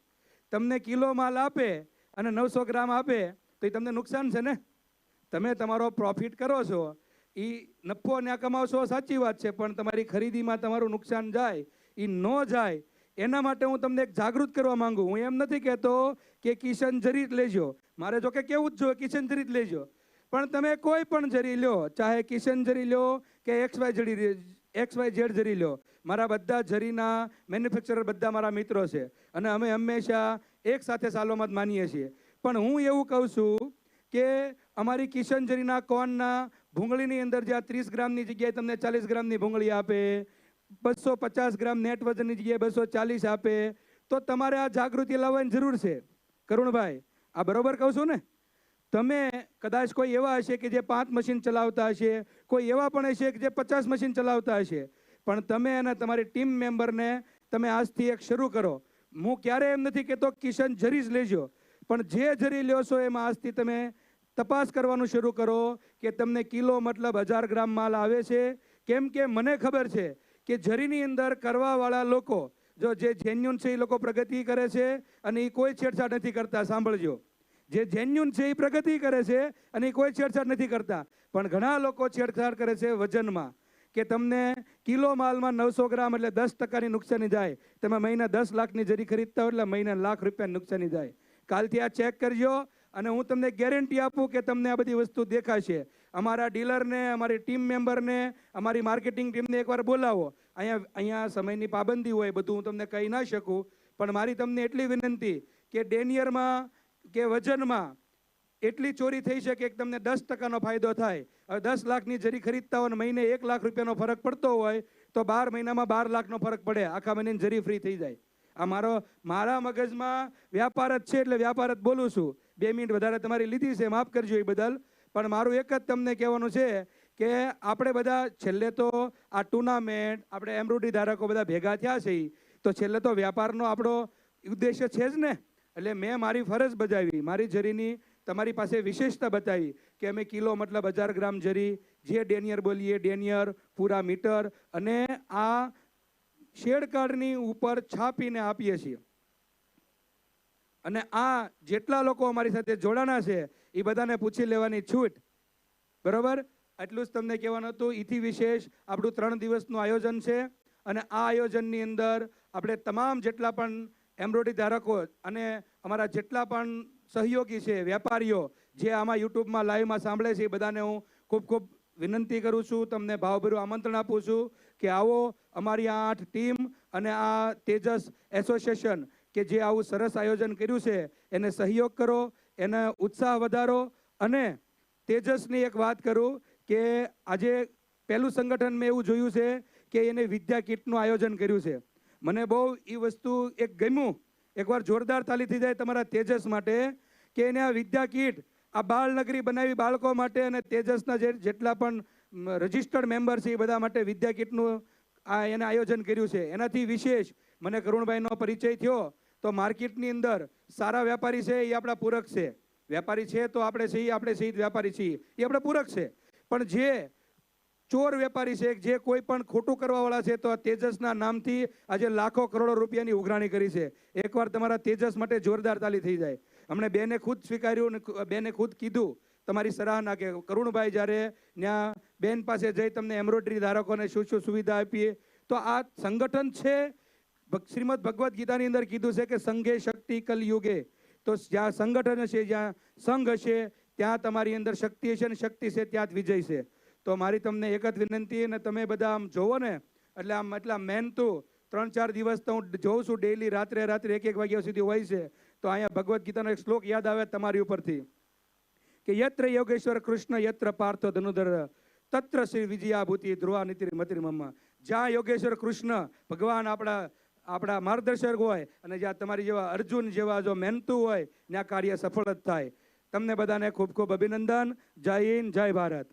તમને કિલો માલ આપે અને 900 ગ્રામ આપે તો એ તમને નુકસાન છે ને. તમે તમારો પ્રોફિટ કરો છો, એ નફો ને કમાવશો, સાચી વાત છે, પણ તમારી ખરીદીમાં તમારું નુકસાન જાય, એ ન જાય એના માટે હું તમને એક જાગૃત કરવા માંગુ. હું એમ નથી કહેતો કે કિશન જરી જ લેજો, મારે જો કે કેવું જ જોઈએ કિશન જરી જ લેજો, પણ તમે કોઈ પણ જરી લો, ચાહે કિશન જરી લો કે XYZ જરી લો, મારા બધા જરીના મેન્યુફેક્ચરર બધા મારા મિત્રો છે અને અમે હંમેશા એક સાથે સાલોમત માનીએ છીએ. પણ હું એવું કહું છું કે અમારી કિશન જરીના કોનના ભૂંગળીની અંદર જ્યાં 30 ગ્રામની જગ્યાએ તમને 40 ગ્રામની ભૂંગળી આપે, 250 ગ્રામ નેટ વજનની જગ્યાએ 240 આપે, તો તમારે આ જાગૃતિ લાવવાની જરૂર છે. કરુણભાઈ, આ બરોબર કહું છું ને? તમે કદાચ કોઈ એવા હશે કે જે 5 મશીન ચલાવતા હશે, કોઈ એવા પણ હશે કે જે 50 મશીન ચલાવતા હશે, પણ તમે અને તમારી ટીમ મેમ્બરને તમે આજથી એક શરૂ કરો. હું ક્યારે એમ નથી કહેતો કિશન જરી જ લેજો, પણ જે જરી લ્યો છો એમાં આજથી તમે તપાસ કરવાનું શરૂ કરો કે તમને કિલો મતલબ 1000 ગ્રામ માલ આવે છે. કેમ કે મને ખબર છે કે જરીની અંદર કરવાવાળા લોકો, જો જે જેન્યુન છે એ લોકો પ્રગતિ કરે છે અને એ કોઈ છેડછાડ નથી કરતા. સાંભળજો, જે જેન્યુન છે એ પ્રગતિ કરે છે અને એ કોઈ છેડછાડ નથી કરતા, પણ ઘણા લોકો છેડછાડ કરે છે વજનમાં, કે તમને કિલો માલમાં 900 ગ્રામ એટલે 10% નુકસાની જાય. તમે મહિના 10 લાખની જરી ખરીદતા હો એટલે મહિના લાખ રૂપિયા નુકસાની જાય. કાલથી આ ચેક કરજો અને હું તમને ગેરંટી આપું કે તમને આ બધી વસ્તુ દેખાશે. અમારા ડીલરને, અમારી ટીમ મેમ્બરને, અમારી માર્કેટિંગ ટીમને એકવાર બોલાવો. અહીંયા સમયની પાબંદી હોય, બધું હું તમને કહી ના શકું, પણ મારી તમને એટલી વિનંતી કે ડેનિયરમાં કે વજનમાં એટલી ચોરી થઈ શકે કે તમને 10% ફાયદો થાય. હવે 10 લાખની જરી ખરીદતા હોય અને મહિને 1 લાખ રૂપિયાનો ફરક પડતો હોય તો 12 મહિનામાં 12 લાખનો ફરક પડે, આખા મહિનાની જરી ફ્રી થઈ જાય. આ મારા મગજમાં વ્યાપાર જ છે એટલે વ્યાપાર જ બોલું છું. 2 મિનિટ વધારે તમારી લીધી છે, માફ કરજો એ બદલ. પણ મારું એક જ તમને કહેવાનું છે કે આપણે બધા છેલ્લે તો આ ટુર્નામેન્ટ, આપણે એમ્બ્રોઇડરી ધારકો બધા ભેગા થયા છે, તો છેલ્લે તો વ્યાપારનો આપણો ઉદ્દેશ્ય છે જ ને. એટલે મેં મારી ફરજ બજાવી, મારી જરીની તમારી પાસે વિશેષતા બતાવી કે અમે કિલો મતલબ 1000 ગ્રામ જરી, જે ડેનિયર બોલીએ ડેનિયર, પૂરા મીટર અને આ શેડ કાર્ડની ઉપર છાપીને આપીએ છીએ. અને આ જેટલા લોકો અમારી સાથે જોડાણા છે એ બધાને પૂછી લેવાની છૂટ. બરોબર? એટલું જ તમને કહેવાનું હતું. એથી વિશેષ આપણું 3 દિવસનું આયોજન છે અને આ આયોજનની અંદર આપણે તમામ જેટલા પણ એમ્બ્રોઇડરી ધારકો અને અમારા જેટલા પણ સહયોગી છે, વેપારીઓ જે આમાં યુટ્યુબમાં લાઈવમાં સાંભળે છે, એ બધાને હું ખૂબ ખૂબ વિનંતી કરું છું, તમને ભાવભર્યું આમંત્રણ આપું છું કે આવો અમારી આ 8 ટીમ અને આ તેજસ એસોસિએશન કે જે આવું સરસ આયોજન કર્યું છે એને સહયોગ કરો, એને ઉત્સાહ વધારો. અને તેજસની એક વાત કરું કે આજે પહેલું સંગઠન મેં એવું જોયું છે કે એને વિદ્યા કીટનું આયોજન કર્યું છે. મને બહુ એ વસ્તુ એક ગમ્યું. એકવાર જોરદાર તાલી થઈ જાય તમારા તેજસ માટે કે એને આ વિદ્યા કીટ, આ બાળનગરી બનાવી બાળકો માટે અને તેજસના જેટલા પણ રજિસ્ટર્ડ મેમ્બર છે એ બધા માટે વિદ્યા કીટનું એને આયોજન કર્યું છે. એનાથી વિશેષ મને કરુણભાઈનો પરિચય થયો તો માર્કેટની અંદર સારા વેપારી છે એ આપણા પૂરક છે. વેપારી છે તો આપણે છીએ, આપણે સહિત વેપારી છીએ, એ આપણે પૂરક છે. પણ જે ચોર વેપારી છે, જે કોઈ પણ ખોટું કરવાવાળા છે, તો આ તેજસના નામથી આજે લાખો કરોડો રૂપિયાની ઉઘરાણી કરી છે. એકવાર તમારા તેજસ માટે જોરદાર તાલી થઈ જાય. અમને બેને ખુદ સ્વીકાર્યું અને બેને ખુદ કીધું તમારી સરાહના કે કરુણભાઈ જ્યારે ત્યાં બેન પાસે જઈ તમને એમ્બ્રોઇડરી ધારકોને શું શું સુવિધા આપીએ. તો આ સંગઠન છે. શ્રીમદ ભગવદ્ ગીતાની અંદર કીધું છે કે સંઘે શક્તિ કલયુગે. તો જ્યાં સંગઠન હશે, જ્યાં સંઘ હશે, ત્યાં તમારી અંદર શક્તિ હશે અને શક્તિ છે ત્યાં જ વિજય છે. તો મારી તમને એક જ વિનંતી, અને તમે બધા આમ જોવો ને એટલે મેન તો 3-4 દિવસ તો હું જોઉં છું ડેઈલી રાત્રે 1-1 વાગ્યા સુધી હોય છે. તો અહીંયા ભગવદ્ ગીતાનો એક શ્લોક યાદ આવે તમારી ઉપરથી કે યત્ર યોગેશ્વર કૃષ્ણ યત્ર પાર્થો ધનુધર તત્ર શ્રી વિજયાભૂતિ ધ્રુવા નીતિ મતિર્મમ. જ્યાં યોગેશ્વર કૃષ્ણ ભગવાન આપણા માર્ગદર્શક હોય અને જ્યાં તમારી જેવા અર્જુન જેવા જો મહેનતુ હોય ત્યાં કાર્ય સફળ જ થાય. તમને બધાને ખૂબ ખૂબ અભિનંદન. જય હિન્દ, જય ભારત.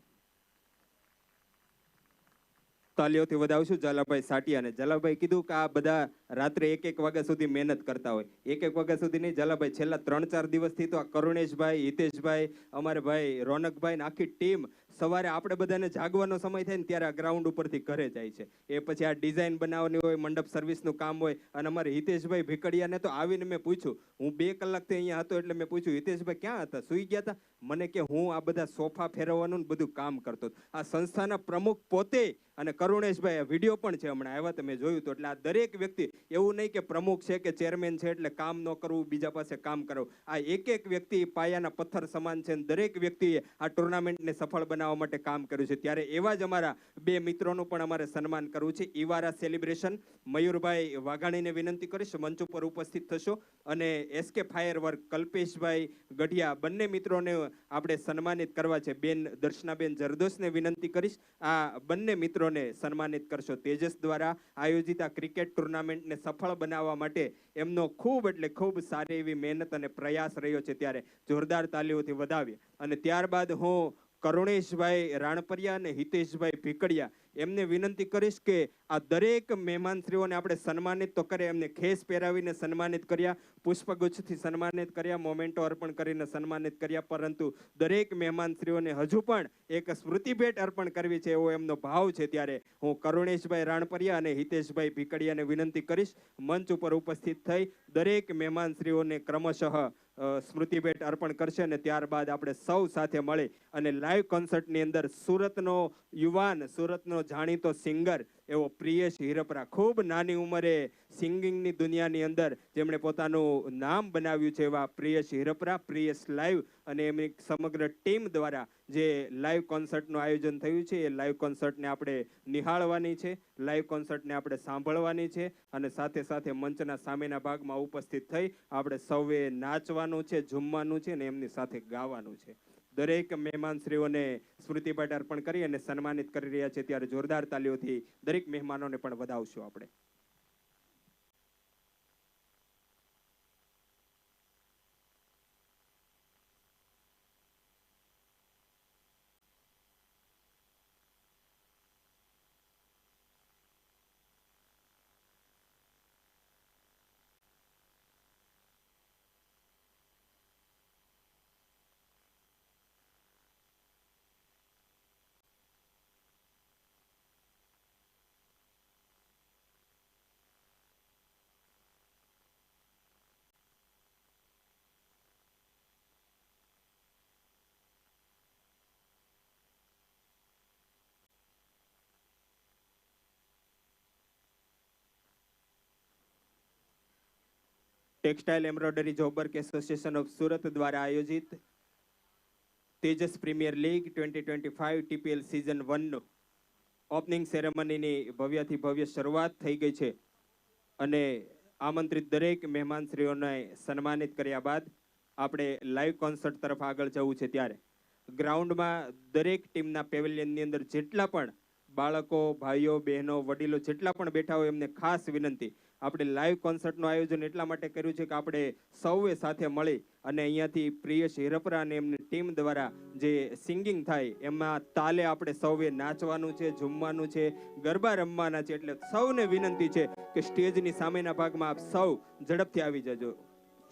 તાલીઓથી વધાવશું ઝાલાભાઈ સાટિયાને. ઝાલાભાઈ કીધું કે આ બધા રાત્રે 1-1 વાગ્યા સુધી મહેનત કરતા હોય. 1-1 વાગ્યા સુધી નહીં ઝાલાભાઈ, છેલ્લા 3-4 દિવસથી તો આ કરુણેશભાઈ, હિતેશભાઈ, અમારે ભાઈ રોનકભાઈ ને આખી ટીમ સવારે આપણે બધાને જાગવાનો સમય થાય ને ત્યારે આ ગ્રાઉન્ડ ઉપરથી ઘરે જાય છે. એ પછી આ ડિઝાઇન બનાવવાની હોય, મંડપ સર્વિસનું કામ હોય. અને અમારે હિતેશભાઈ ભીકડિયાને તો આવીને મેં પૂછ્યું, હું 2 કલાકથી અહીંયા હતો એટલે મેં પૂછ્યું, હિતેશભાઈ ક્યાં હતા, સૂઈ ગયા હતા? મને કે હું આ બધા સોફા ફેરવવાનું બધું કામ કરતો. આ સંસ્થાના પ્રમુખ પોતે અને કરુણેશભાઈ, આ વિડીયો પણ છે હમણાં આવ્યા તમે જોયું તો. એટલે આ દરેક વ્યક્તિ, એવું નહીં કે પ્રમુખ છે કે ચેરમેન છે એટલે કામ ન કરવું, બીજા પાસે કામ કરવું. આ એક વ્યક્તિ પાયાના પથ્થર સમાન છે. દરેક વ્યક્તિએ આ ટુર્નામેન્ટને સફળ બનાવવા માટે કામ કર્યું છે. ત્યારે એવા જ અમારા 2 મિત્રોનું પણ અમારે સન્માન કરવું છે. ઈવારા સેલિબ્રેશન, મયુરભાઈ વાઘાણીને વિનંતી કરીશ મંચ ઉપર ઉપસ્થિત થશો. અને SK fire work, Kalpeshbhai Gadhiya, બંને મિત્રોને આપણે સન્માનિત કરવા છે. બેન દર્શનાબેન જરદોશને વિનંતી કરીશ આ બંને મિત્રોને સન્માનિત કરશો. તેજસ દ્વારા આયોજિત આ ક્રિકેટ ટુર્નામેન્ટને સફળ બનાવવા માટે એમનો ખૂબ એટલે ખૂબ સારી એવી મહેનત અને પ્રયાસ રહ્યો છે. ત્યારે જોરદાર તાલીઓથી વધાવીએ. અને ત્યારબાદ હું કરુણેશભાઈ રાણપરિયા અને હિતેશભાઈ ભીકડિયા એમને વિનંતી કરીશ કે આ દરેક મહેમાનશ્રીઓને આપણે સન્માનિત તો કરે, એમને ખેસ પહેરાવીને સન્માનિત કર્યા, પુષ્પગુચ્છથી સન્માનિત કર્યા, મોમેન્ટો અર્પણ કરીને સન્માનિત કર્યા. પરંતુ દરેક મહેમાનશ્રીઓને હજુ પણ એક સ્મૃતિ ભેટ અર્પણ કરવી છે એવો એમનો ભાવ છે. ત્યારે હું કરુણેશભાઈ રાણપરિયા અને હિતેશભાઈ ભીકડિયાને વિનંતી કરીશ મંચ ઉપર ઉપસ્થિત થઈ દરેક મહેમાનશ્રીઓને ક્રમશઃ સ્મૃતિ ભેટ અર્પણ કરશે. અને ત્યારબાદ આપણે સૌ સાથે મળી અને લાઈવ કોન્સર્ટની અંદર સુરતનો યુવાન, સુરતનો જાણીતો સિંગર એવો પ્રિયેશ હિરપરા, ખૂબ નાની ઉંમરે સિંગિંગની દુનિયાની અંદર જેમણે પોતાનું નામ બનાવ્યું છે એવા પ્રિયેશ હિરપરા, પ્રિયેશ લાઈવ અને એમની સમગ્ર ટીમ દ્વારા જે લાઈવ કોન્સર્ટનું આયોજન થયું છે એ લાઈવ કોન્સર્ટને આપણે નિહાળવાની છે, લાઈવ કોન્સર્ટને આપણે સાંભળવાની છે. અને સાથે સાથે મંચના સામેના ભાગમાં ઉપસ્થિત થઈ આપણે સૌએ નાચવાનું છે, ઝૂમવાનું છે અને એમની સાથે ગાવાનું છે. દરેક મહેમાનશ્રીઓને સ્મૃતિભેટ અર્પણ કરી અને સન્માનિત કરી રહ્યા છે. ત્યારે જોરદાર તાલીઓથી દરેક મહેમાનોને પણ વધાવશું આપણે. Textile embroidery job work association of Surat દ્વારા આયોજિત Tejas premier league 2025 TPL season 1 opening સેરેમનીની ભવ્યથી ભવ્ય શરૂઆત થઈ ગઈ છે. અને આમંત્રિત દરેક મહેમાનશ્રીઓને સન્માનિત કર્યા બાદ આપણે લાઈવ કોન્સર્ટ તરફ આગળ જવું છે. ત્યારે ગ્રાઉન્ડમાં દરેક ટીમના પેવેલિયનની અંદર જેટલા પણ બાળકો, ભાઈઓ, બહેનો, વડીલો જેટલા પણ બેઠા હોય એમને ખાસ વિનંતી, આપણે લાઈવ કોન્સર્ટનું આયોજન એટલા માટે કર્યું છે કે આપણે સૌએ સાથે મળી અને અહીંયાથી પ્રિયેશ હિરપરા અને એમની ટીમ દ્વારા જે સિંગિંગ થાય એમાં તાલે આપણે સૌએ નાચવાનું છે, ઝૂમવાનું છે, ગરબા રમવાના છે. એટલે સૌને વિનંતી છે કે સ્ટેજની સામેના ભાગમાં આપ સૌ ઝડપથી આવી જજો.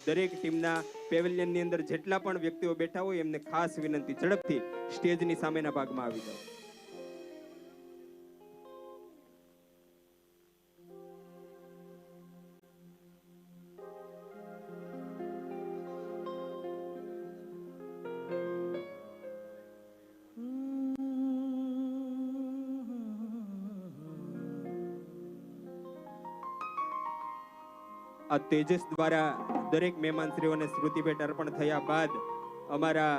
દરેક ટીમના પેવેલિયનની અંદર જેટલા પણ વ્યક્તિઓ બેઠા હોય એમને ખાસ વિનંતી, ઝડપથી સ્ટેજની સામેના ભાગમાં આવી જાઓ. આ તેજસ દ્વારા દરેક મહેમાનશ્રીઓને સ્મૃતિભેટ અર્પણ થયા બાદ અમારા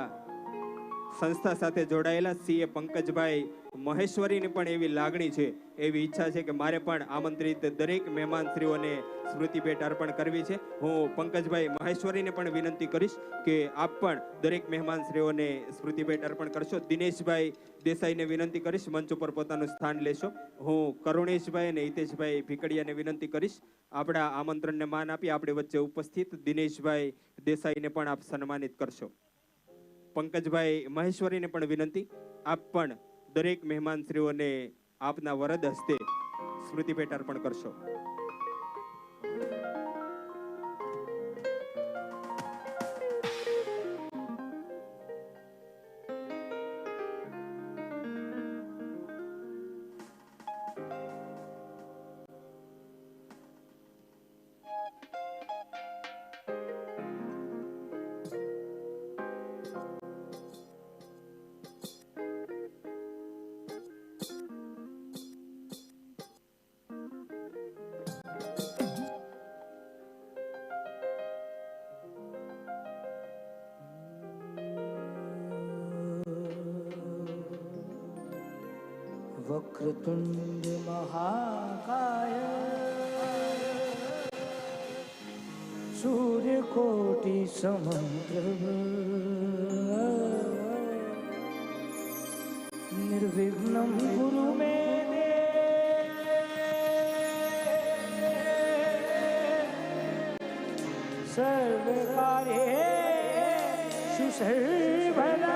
સંસ્થા સાથે જોડાયેલા સીએ પંકજભાઈ મહેશ્વરીની પણ એવી લાગણી છે, એવી ઈચ્છા છે કે મારે પણ આમંત્રિત દરેક મહેમાનશ્રીઓને સ્મૃતિ ભેટ અર્પણ કરવી છે. હું પંકજભાઈ મહેશ્વરીને પણ વિનંતી કરીશ કે આપ પણ દરેક મહેમાનશ્રીઓને સ્મૃતિ ભેટ અર્પણ કરશો. દિનેશભાઈ દેસાઈને વિનંતી કરીશ મંચ ઉપર પોતાનું સ્થાન લેશો. હું કરુણેશભાઈ અને હિતેશભાઈ ભીકડિયાને વિનંતી કરીશ આપણા આમંત્રણને માન આપી આપણી વચ્ચે ઉપસ્થિત દિનેશભાઈ દેસાઈને પણ આપ સન્માનિત કરશો. પંકજભાઈ મહેશ્વરીને પણ વિનંતી, આપ પણ દરેક મહેમાનશ્રીઓને આપના વરદ હસ્તે સ્મૃતિ ભેટ અર્પણ કરશો. वक्रतुंड महाकाय सूर्यकोटि समप्रभ निर्विघ्नं कुरु मे सर्वकार्येषु सर्वदा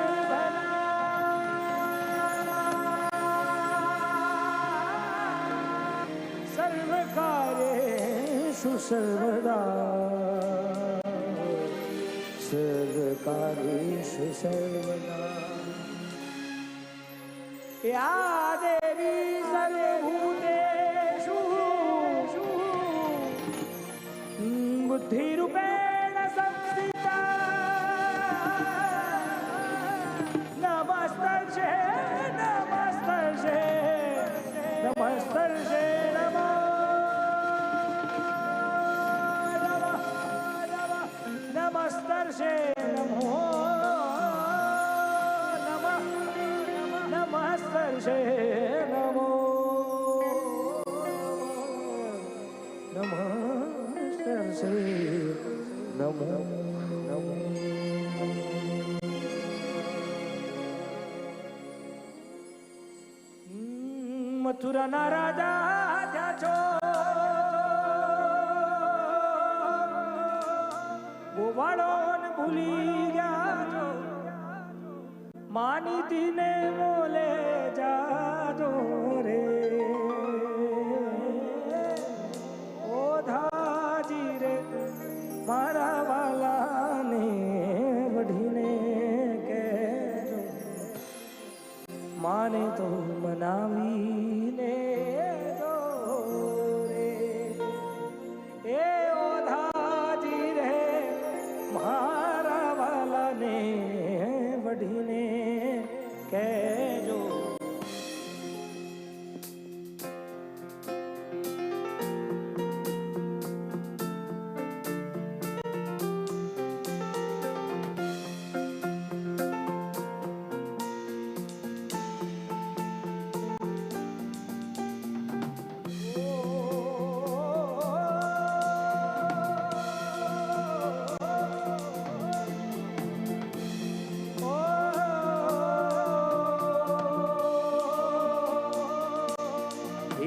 सर्वकार्येषु सर्वदा सर्वकार्येषु सर्वदा या देवी सर्वभूतेषु बुद्धिरूपेण संस्थिता नमस्तर्षे नमस्तर्षे नमस्तर्षे नमस्तर्षे नमो नमः नमस्तर्षे नमो नमस्तर्षे नमो नमो मथुराना राजा जाचो ગોવાળોને ભૂલી ગયા છો, માનીતીને મોલે જાજો રે ઓ ધાજી રે મારા વાલાને વઢીને કહેજો માને તો મનાવીને જો રે એ ઓ ધાજી રે મારા વાલાને વઢીને કહેજો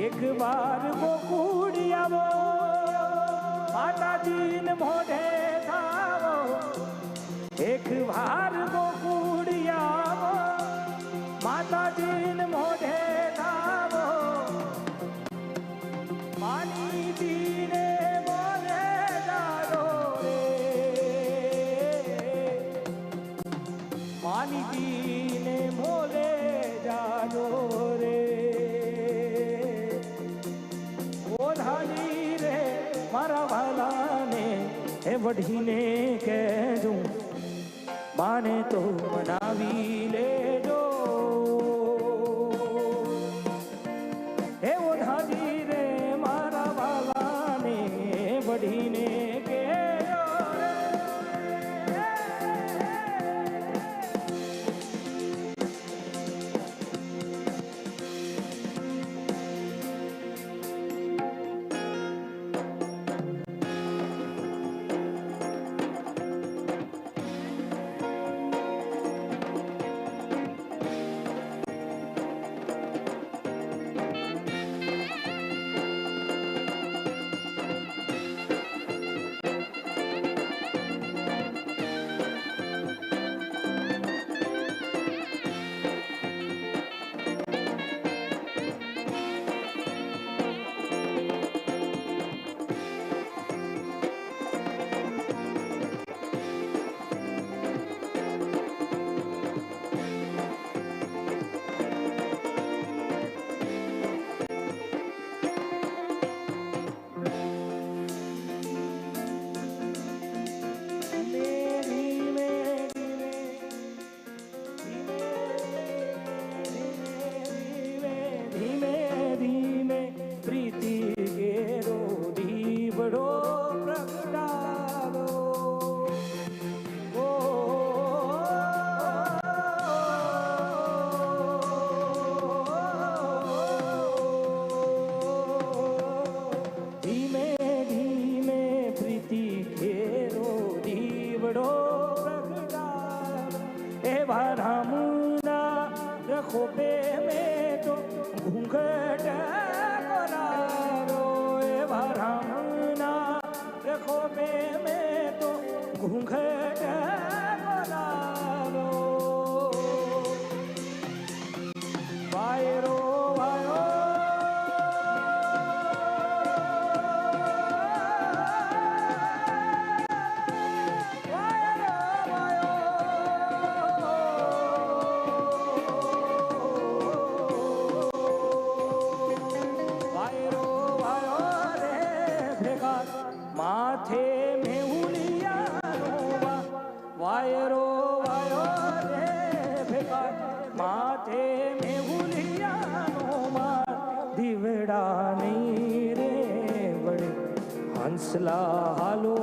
एक बार गोकुड़ी आवो माताजी ने मोढ़े थावो एक बार गोकुड़ी आवो माताजी ने मोढ़े थावो मानी दीने मोले जारो रे मानी दीने मोले जारो रे મારા વાલાને એ વઢીને કહેજો માને તો મનાવી લેજો હે ઓઢાજી રે મારા વાલાને વઢીને કહેજો એવા રામના ખોબે મેં તો ઘૂંઘટ કરારો, એવા રામના ખોબે મેં તો ઘૂંઘટ કરારો. વાયરો વાયો માથે મેહુલિયાનો વાયરો વાયો રે ભેગા, માથે મેહુલિયાનો દીવડા નહીં રે વડે હંસલા હાલો